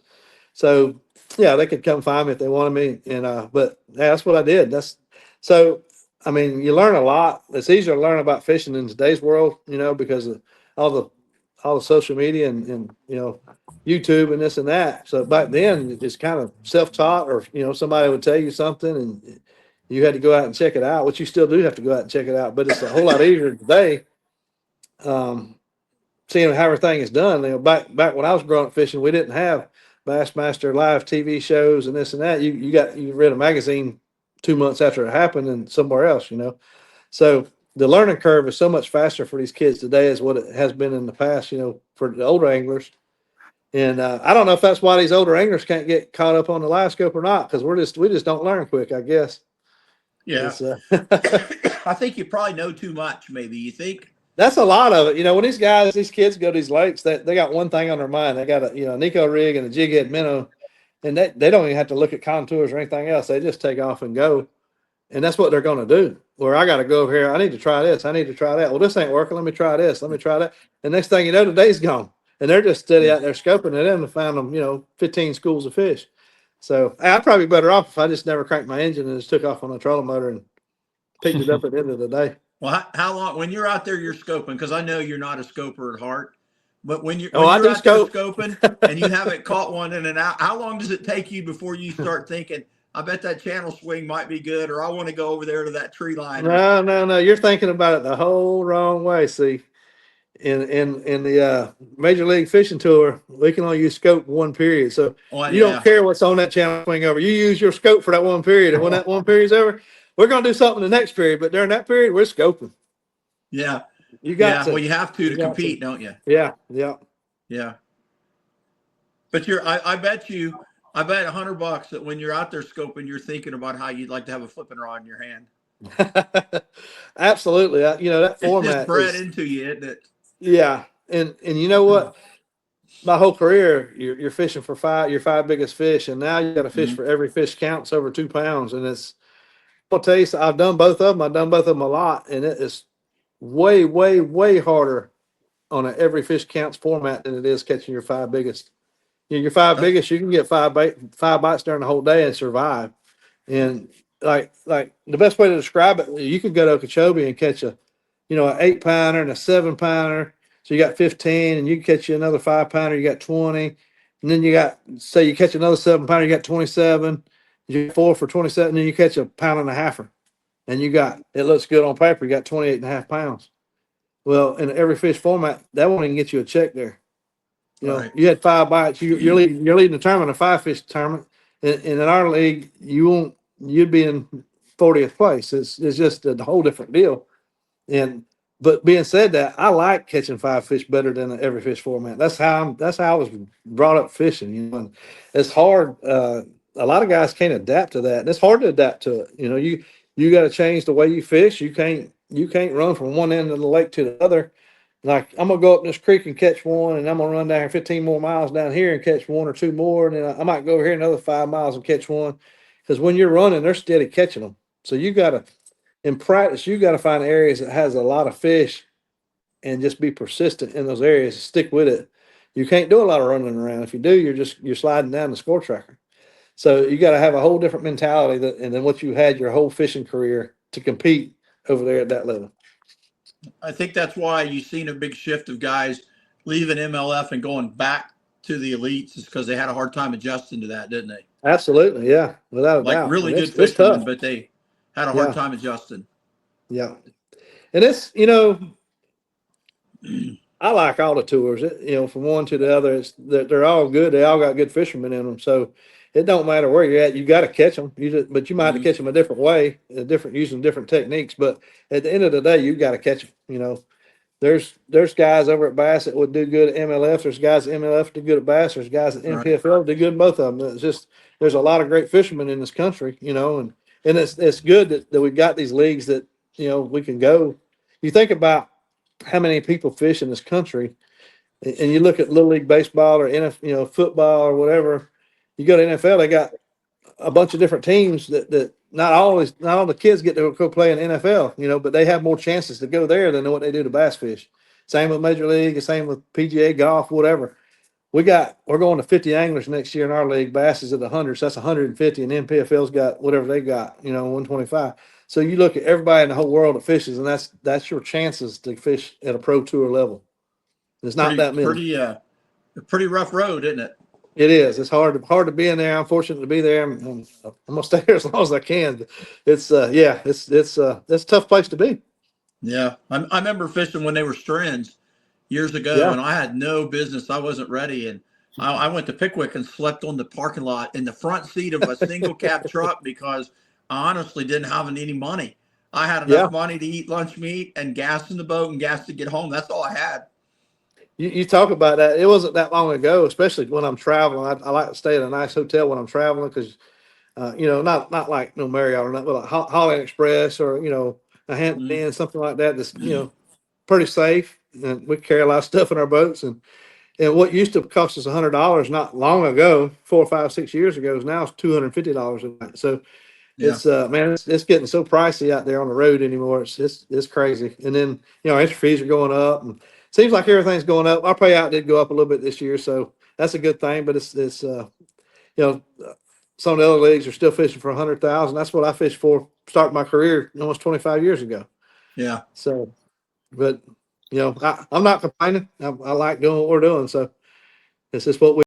So, they could come find me if they wanted me. And but that's what I did. I mean, you learn a lot. It's easier to learn about fishing in today's world, because of all the social media and YouTube and this and that. So back then, it's kind of self-taught, or somebody would tell you something, and You had to go out and check it out, which you still do have to go out and check it out, but it's a whole lot easier today. Seeing how everything is done. You know, back when I was growing up fishing, we didn't have Bassmaster live TV shows and this and that. You read a magazine 2 months after it happened and somewhere else, you know. So the learning curve is so much faster for these kids today as what it has been in the past, you know, for the older anglers. And I don't know if that's why these older anglers can't get caught up on the live scope or not, because we just don't learn quick, I guess. Yeah. I think you probably know too much, maybe. You think? That's a lot of it. You know, when these kids go to these lakes, they got one thing on their mind. They got a, you know, Nico rig and a jig head minnow, and they don't even have to look at contours or anything else. They just take off and go. And that's what they're going to do. Where I got to go over here. I need to try this. I need to try that. Well, this ain't working. Let me try this. Let me try that. And next thing you know, the day's gone. And they're just steady out there scoping it in to find them, you know, 15 schools of fish. So I'd probably be better off if I just never cranked my engine and just took off on a trolling motor and picked it up at the end of the day. Well, how long, when you're out there, you're scoping, because I know you're not a scoper at heart, but when you're, I do out there scope. scoping and you haven't caught one in an hour, how long does it take you before you start thinking, I bet that channel swing might be good, or I want to go over there to that tree line? No. You're thinking about it the whole wrong way. See, in the Major League Fishing Tour, we can only use scope one period. So you don't care what's on that channel swing over. You use your scope for that one period. And when that one period's over, we're going to do something the next period. But during that period, we're scoping. Yeah. You got to. Well, you have to compete, don't you? Yeah. But I bet $100 that when you're out there scoping, you're thinking about how you'd like to have a flipping rod in your hand. Absolutely. You know, that format it's just bred into you, isn't it? Yeah. And you know what? My whole career, you're fishing for your five biggest fish, and now you got to fish for every fish counts over 2 pounds. And I'll tell you, I've done both of them. I've done both of them a lot, and it is way, way, way harder on an every fish counts format than it is catching your five biggest. You know, your five biggest, you can get five bites during the whole day and survive. And like the best way to describe it, you could go to Okeechobee and catch an 8-pounder and a 7-pounder. So you got 15, and you can catch you another 5-pounder, you got 20. And then you catch another 7-pounder, you got 27. You get 4 for 27, and then you catch a pound and a halfer. And it looks good on paper, you got 28.5 pounds. Well, in every fish format, that won't even get you a check there. You know, you had 5 bites, you're leading the tournament, a 5-fish tournament. And in our league, you'd be in 40th place. It's just a whole different deal. But being said that, I like catching 5 fish better than every fish format. That's how I was brought up fishing. You know, and it's hard. A lot of guys can't adapt to that, and it's hard to adapt to it. You know, you got to change the way you fish. You can't run from one end of the lake to the other. Like, I'm gonna go up this creek and catch one, and I'm gonna run down 15 more miles down here and catch 1 or 2 more, and then I might go over here another 5 miles and catch one. Because when you're running, they're steady catching them. So you got to, in practice, you got to find areas that has a lot of fish, and just be persistent in those areas. Stick with it. You can't do a lot of running around. If you do, you're sliding down the score tracker. So you got to have a whole different mentality than what you had your whole fishing career to compete over there at that level. I think that's why you've seen a big shift of guys leaving MLF and going back to the elites, is because they had a hard time adjusting to that, didn't they? Absolutely, yeah, without a doubt. Really good fishermen, but they had a hard time adjusting. Yeah, and it's, I like all the tours. From one to the other, they're all good. They all got good fishermen in them, so it don't matter where you're at. You got to catch them. But you might have to catch them a different way, using different techniques. But at the end of the day, you got to catch them. There's guys over at Bass that would do good at MLF. There's guys at MLF do good at Bass. There's guys at NPFL do good at both of them. It's just, there's a lot of great fishermen in this country, and it's good that we've got these leagues that we can go. You think about how many people fish in this country, and you look at Little League baseball or NFL, football or whatever. You go to NFL, they got a bunch of different teams that not all the kids get to go play in NFL, but they have more chances to go there than what they do to bass fish. Same with Major League, same with PGA golf, whatever. We're going to 50 anglers next year in our league. Bass is at 100, so that's 150, and NPFL's got whatever they got, 125. So you look at everybody in the whole world that fishes, and that's your chances to fish at a pro tour level. There's not that many. Pretty rough road, isn't it? It is. It's hard to be in there. I'm fortunate to be there. I'm gonna stay here as long as I can. It's it's a tough place to be. Yeah, I remember fishing when they were strands years ago, Yeah. and I had no business. I wasn't ready, and I went to Pickwick and slept on the parking lot in the front seat of a single cab truck because I honestly didn't have any money. I had Yeah. enough money to eat lunch meat and gas in the boat and gas to get home. That's all I had. You talk about that. It wasn't that long ago, especially when I'm traveling. I like to stay at a nice hotel when I'm traveling because, not like no Marriott or nothing, but like Holiday Express or, a Hampton Mm, Inn, something like that. That's, pretty safe. And we carry a lot of stuff in our boats. And what used to cost us $100 not long ago, 4 or 5, 6 years ago, is now it's $250 a night. So yeah, man, it's getting so pricey out there on the road anymore. It's crazy. And then, entry fees are going up and seems like everything's going up. Our payout did go up a little bit this year, so that's a good thing. But you know, some of the other leagues are still fishing for 100,000. That's what I fished for starting my career almost 25 years ago. yeah. So, but I'm not complaining. I like doing what we're doing. So it's just what we.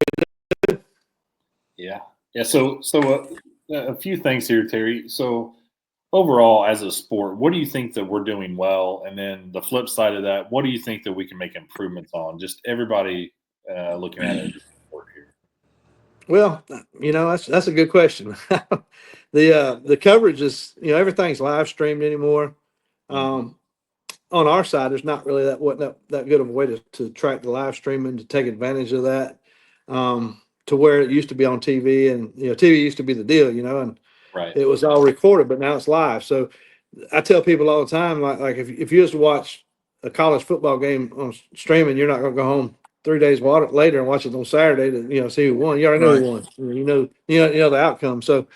Yeah. Yeah. So a few things here, Terry. So overall, as a sport, what do you think that we're doing well? And then the flip side of that, what do you think that we can make improvements on? Just everybody looking at it as a sport here. Well, that's a good question. The coverage is everything's live streamed anymore. Mhm. Um, on our side, there's not really that good of a way to track the live streaming to take advantage of that. To where it used to be on TV, and TV used to be the deal, and Right. it was all recorded, but now it's live. So I tell people all the time, like if you just watch a college football game on streaming, you're not going to go home 3 days later and watch it on Saturday to see who won. You already know Right. who won. You know the outcome. So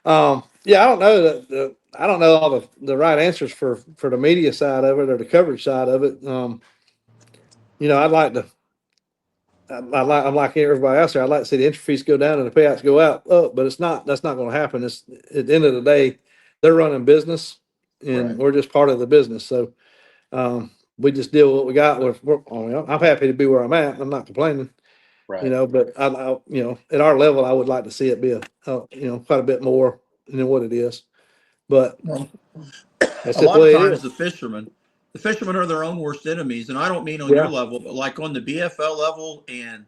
yeah, I don't know I don't know all the right answers for the media side of it or the coverage side of it. I'd like to. I'm like everybody else there. I'd like to see the entry fees go down and the payouts go up, but it's not. That's not going to happen. It's at the end of the day, they're running business, and Right. we're just part of the business. So we just deal with what we got. I'm happy to be where I'm at. I'm not complaining, Right. but at our level, I would like to see it be quite a bit more than what it is. But Well, that's a just the lot of way it times is. the fishermen are their own worst enemies, and I don't mean on your Yeah. level, but like on the BFL level and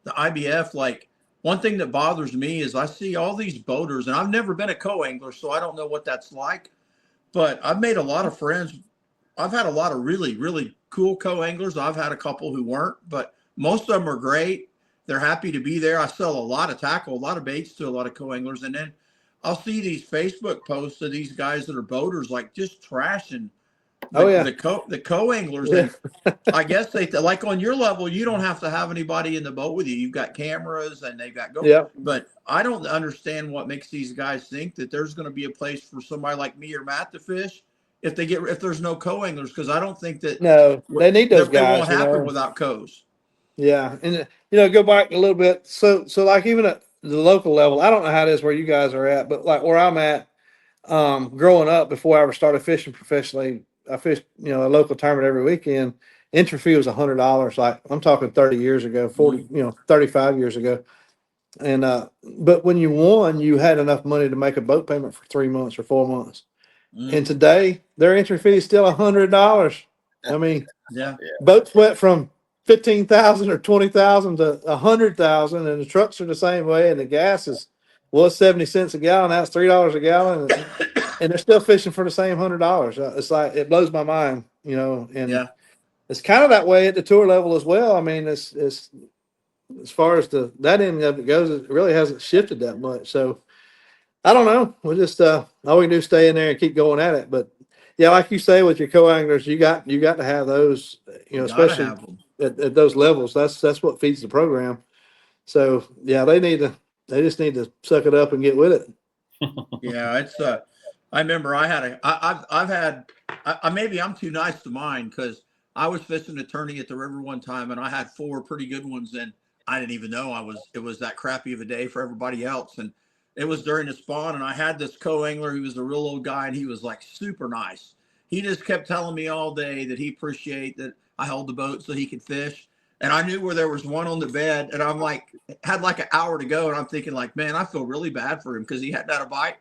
the IBF. Like, one thing that bothers me is I see all these boaters, and I've never been a co-angler, so I don't know what that's like, but I've made a lot of friends. I've had a lot of really, really cool co-anglers. I've had a couple who weren't, but most of them are great. They're happy to be there. I sell a lot of tackle, a lot of baits to a lot of co-anglers. And then I'll see these Facebook posts of these guys that are boaters, like just trashing Oh the yeah. the co-anglers. Yeah. And I guess like on your level, you don't have to have anybody in the boat with you. You've got cameras and they've got go. Yeah. But I don't understand what makes these guys think that there's going to be a place for somebody like me or Matt to fish if there's no co-anglers, because I don't think that No, they need those it won't guys. happen without co's. Yeah, and go back a little bit. So like even at the local level, I don't know how it is where you guys are at, but like where I'm at, growing up before I ever started fishing professionally, I fished a local tournament every weekend. Entry fee was $100. Like I'm talking 30 years ago, 40, 35 years ago. And but when you won, you had enough money to make a boat payment for 3 months or 4 months. And Mm, today, their entry fee is still $100. I mean, yeah, boats went from 15,000 or 20,000 to 100,000, and the trucks are the same way, and the gas was 70 cents a gallon. Now it's $3 a gallon, and they're still fishing for the same $100. It's like it blows my mind, and yeah. it's kind of that way at the tour level as well. I mean, it's as far as that end of it goes, it really hasn't shifted that much. So I don't know. We'll just all we can do is stay in there and keep going at it. But yeah, like you say with your co-anglers, you got to have those, You gotta especially have them. at those levels. That's what feeds the program. So yeah, they just need to suck it up and get with it. Yeah, it's I remember I had I've had maybe I'm too nice to mine because I was fishing a tourney at the river one time and I had four pretty good ones, and I didn't even know it was that crappy of a day for everybody else. And it was during the spawn, and I had this co-angler. He was a real old guy, and he was like super nice. He just kept telling me all day that he appreciated that I held the boat so he could fish. and I knew where there was one on the bed, and I'm like, had like an hour to go, and I'm thinking like, man, I feel really bad for him because he hadn't had a bite.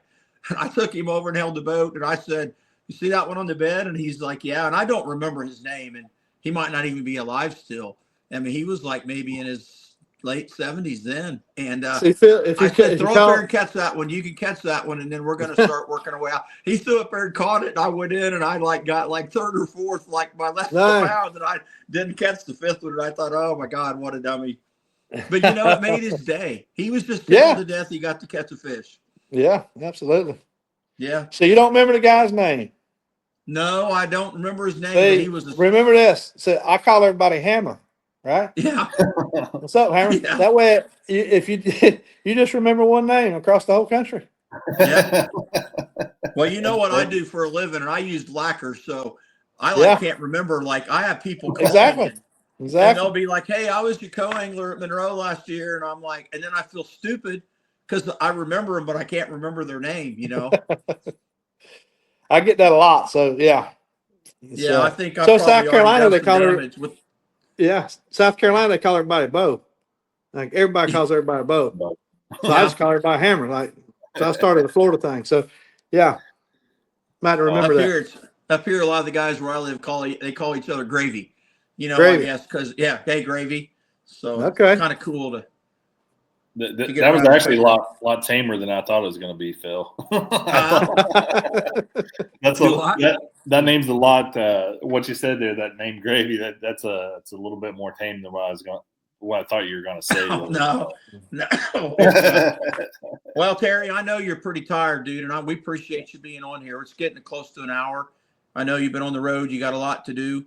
And I took him over and held the boat, and I said, "You see that one on the bed?" And he's like, "Yeah." And I don't remember his name, and he might not even be alive still. I mean, he was like maybe in his late 70s then. And See, Phil, if you I said, if you throw up there call, and catch that one. You can catch that one, and then we're going to start working our way out. He threw up there and caught it, and I went in, and I like got like third or fourth, like my last Nice. pound, and I didn't catch the fifth one. And I thought, oh my God, what a dummy! But you know, it made his day. He was just tickled to death. He got to catch a fish. Yeah, absolutely. Yeah. So you don't remember the guy's name? No, I don't remember his name. See, But he was remember this. So I call everybody Hammer, right? yeah. What's up, Hammer? Yeah. That way, if you you just remember one name across the whole country. Yeah. Well, you know what I do for a living, and I used lacquer, so I can't remember. Like I have people call Exactly. me and they'll be like, "Hey, I was your co-angler at Monroe last year," and I'm like, and then I feel stupid because I remember them, but I can't remember their name. You know. I get that a lot. So yeah. Yeah, I think I so probably South Carolina they call her. with. Yeah, South Carolina they call everybody Bo. Like everybody calls everybody Bo. So I just call everybody Hammer. Like so I started the Florida thing. So yeah, might remember up here, a lot of the guys where I live they call each other Gravy. You know, Gravy. I guess because hey Gravy. So okay, it's kind of cool to. That was actually a lot tamer than I thought it was going to be, Phil. That name's a lot. What you said there, that name Gravy, that's a little bit more tame than what I thought you were going to say. Oh, no. Well, Terry, I know you're pretty tired, dude, and we appreciate you being on here. It's getting close to an hour. I know you've been on the road. You got a lot to do.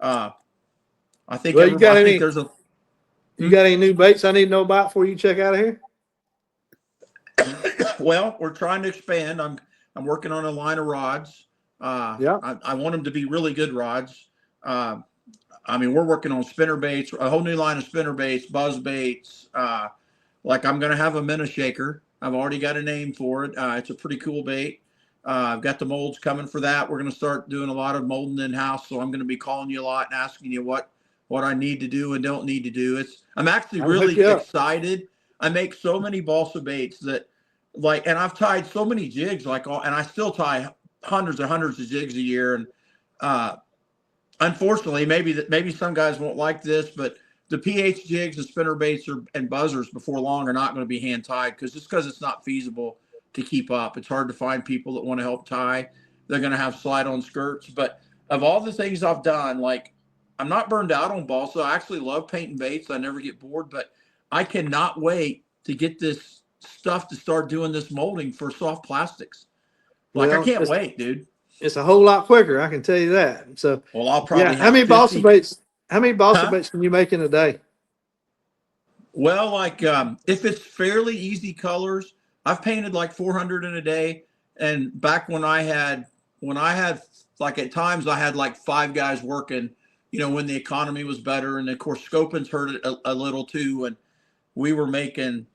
I think. Well, you got any new baits I need to know about before you check out of here? Well, we're trying to expand. I'm working on a line of rods. I want them to be really good rods. I mean, we're working on spinner baits, a whole new line of spinner baits, buzz baits. Like I'm going to have a minnow shaker. I've already got a name for it. It's a pretty cool bait. I've got the molds coming for that. We're going to start doing a lot of molding in-house. So I'm going to be calling you a lot and asking you what I need to do and don't need to do. I'm actually really excited. I make so many balsa baits that and I've tied so many jigs and I still tie hundreds and hundreds of jigs a year. And unfortunately, maybe some guys won't like this, but the PH jigs and spinner baits and buzzers before long are not going to be hand tied because it's not feasible to keep up. It's hard to find people that want to help tie. They're going to have slide on skirts. But of all the things I've done, I'm not burned out on balsa. I actually love painting baits. I never get bored, but I cannot wait to get this stuff to start doing this molding for soft plastics. I can't wait, dude. It's a whole lot quicker, I can tell you that. So, well, I'll probably how many balsa baits? How many balsa baits can you make in a day? Well, if it's fairly easy colors, I've painted like 400 in a day. And back when I had at times I had like 5 guys working. You know, when the economy was better, and of course Scroggins hurt it a little too, and we were making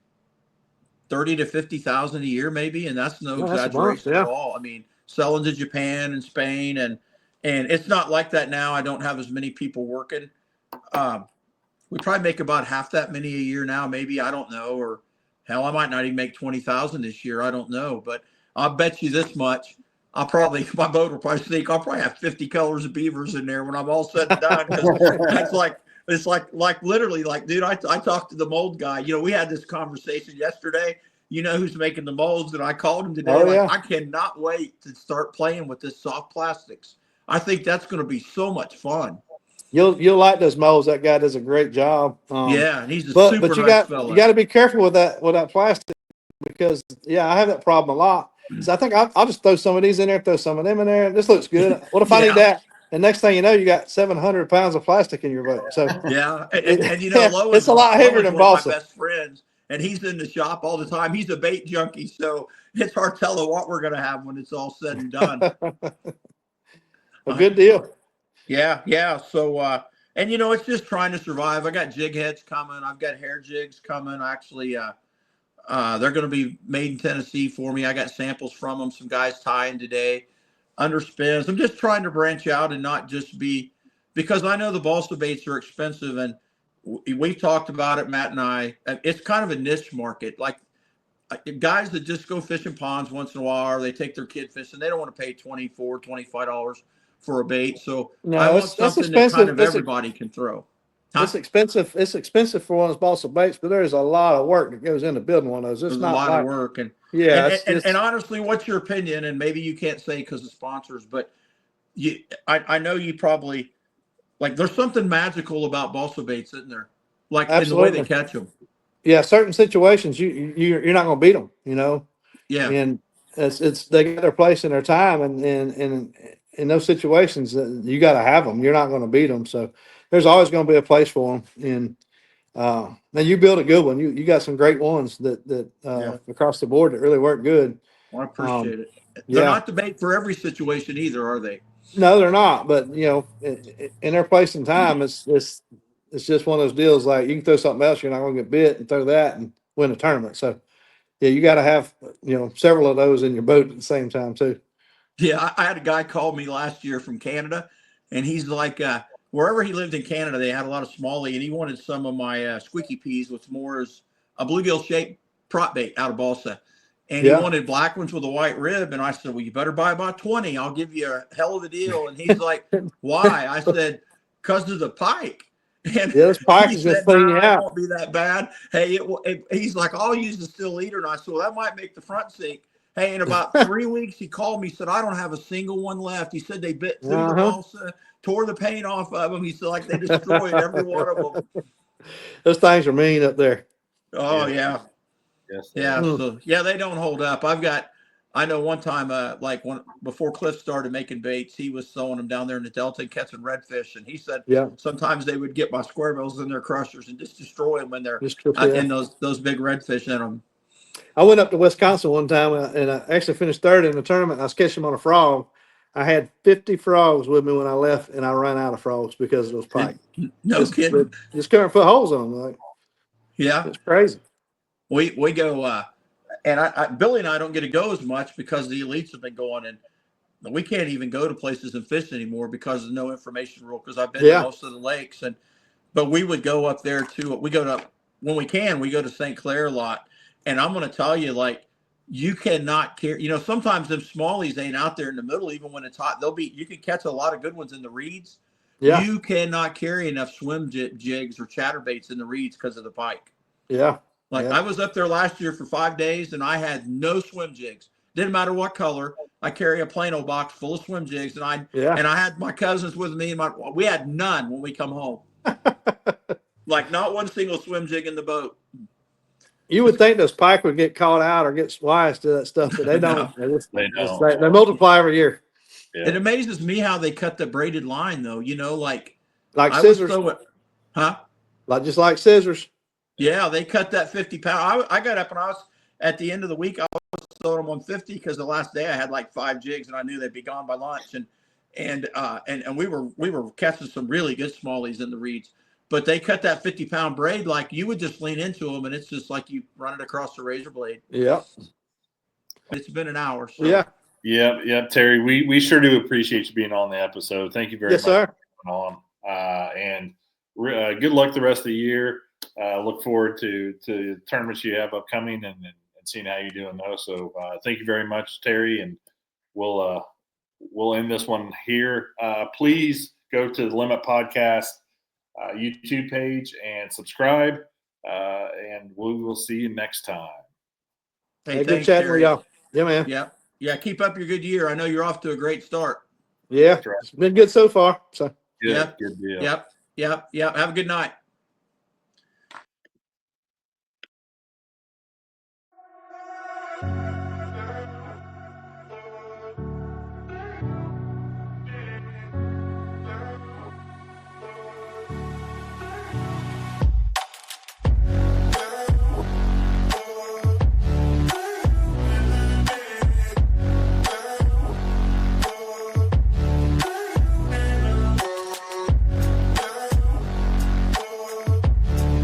30 to 50,000 a year, maybe, and that's no exaggeration at all. I mean, selling to Japan and Spain, and it's not like that now. I don't have as many people working. We probably make about half that many a year now, maybe. I don't know, or hell, I might not even make 20,000 this year. I don't know, but I'll bet you this much. My boat will probably sink. I'll probably have 50 colors of beavers in there when I'm all said and done. It's like literally, dude, I talked to the mold guy. You know, we had this conversation yesterday. You know who's making the molds, and I called him today. I cannot wait to start playing with this soft plastics. I think that's going to be so much fun. You'll like those molds. That guy does a great job. And he's super nice fella. You got to be careful with that plastic because I have that problem a lot. So I think I'll just throw some of these in there, throw some of them in there. This looks good. What if I need that? And next thing you know, you got 700 pounds of plastic in your boat. So and you know, Lois, it's a lot heavier than balsa. My best friends, and he's in the shop all the time. He's a bait junkie, so it's hard to tell what we're going to have when it's all said and done. A good deal. Yeah. So, and you know, it's just trying to survive. I got jig heads coming. I've got hair jigs coming. Actually, they're going to be made in Tennessee for me. I got samples from them. Some guys tying today. Underspins. I'm just trying to branch out and not just be, because I know the balsa baits are expensive, and we've talked about it, Matt and I. It's kind of a niche market. Like guys that just go fishing ponds once in a while, or they take their kid fishing, they don't want to pay $25 for a bait. So I No, want that's something that kind expensive. of everybody can throw. Huh? It's expensive. It's expensive for one of those balsa baits, but there's a lot of work that goes into building one of those. It's There's a not lot like, of work, and yeah, and honestly, what's your opinion? And maybe you can't say because of sponsors, but I know you probably like. There's something magical about balsa baits, isn't there? Like in the way they absolutely. catch them. Yeah, certain situations you're not going to beat them, Yeah. and it's they got their place in their time, and in those situations you got to have them. You're not going to beat them, so there's always going to be a place for them. And then you build a good one. You got some great ones that across the board that really work good. Well, I appreciate it. They're Yeah, not the bait for every situation either, are they? no, they're not. But in their place and time, it's just one of those deals. Like you can throw something else, you're not going to get bit, and throw that and win a tournament. So yeah, you got to have several of those in your boat at the same time too. Yeah, I had a guy call me last year from Canada, and he's like, wherever he lived in Canada, they had a lot of smallie, and he wanted some of my squeaky peas, which more is a bluegill shaped prop bait out of balsa. And he Yeah. wanted black ones with a white rib. And I said, well, you better buy about 20. I'll give you a hell of a deal. And he's like, why? I said, because of the pike. And Yeah, this pike he is just said, clean you it out. won't be that bad. Hey, he's like, I'll use the steel leader. And I said, well, that might make the front sink. Hey, in about 3 weeks, he called me, said, I don't have a single one left. He said they bit through the balsa, tore the paint off of them. He said, like, they destroyed every one of them. Those things are mean up there. Oh, yeah. Yes. Yeah. So, yeah, they don't hold up. I know one time, before Cliff started making baits, he was throwing them down there in the Delta and catching redfish. And he said sometimes they would get my square bills in their crushers and just destroy them when they're in those big redfish in them. I went up to Wisconsin one time and I actually finished third in the tournament. And I was catching them on a frog. I had 50 frogs with me when I left, and I ran out of frogs because of those pike. No kidding. Just couldn't put holes on them. Like, yeah, it's crazy. We go, and Billy and I don't get to go as much because the elites have been going, and we can't even go to places and fish anymore because of no information rule. Because I've been to most of the lakes, but we would go up there to. We go to when we can. We go to St. Clair a lot, and I'm going to tell you, like, you cannot carry. Sometimes them smallies ain't out there in the middle, even when it's hot. You can catch a lot of good ones in the reeds. Yeah. You cannot carry enough swim jigs or chatterbaits in the reeds because of the pike. Yeah. I was up there last year for 5 days and I had no swim jigs. Didn't matter what color. I carry a Plano box full of swim jigs, and I had my cousins with me, and we had none when we come home. Like not one single swim jig in the boat. You would think those pike would get caught out or get spliced to that stuff, but they don't. No. They multiply every year. Yeah. It amazes me how they cut the braided line, though. Like scissors, just like scissors. Yeah, they cut that 50-pound. I got up and I was at the end of the week. I was throwing them on 50 because the last day I had like 5 jigs and I knew they'd be gone by lunch. And we were catching some really good smallies in the reeds. But they cut that 50-pound braid like you would just lean into them and it's just like you run it across the razor blade. Yeah. It's been an hour. So. Yeah. Yeah, Terry. We sure do appreciate you being on the episode. Thank you very much for coming on. And good luck the rest of the year. Look forward to tournaments you have upcoming and seeing how you're doing those. So thank you very much, Terry, and we'll end this one here. Please go to the Limit Podcast YouTube page and subscribe, and we will see you next time. Hey, good chatting with y'all. Yeah, man. Yeah. Keep up your good year. I know you're off to a great start. Yeah, it's been good so far. So good deal. Yep. Have a good night.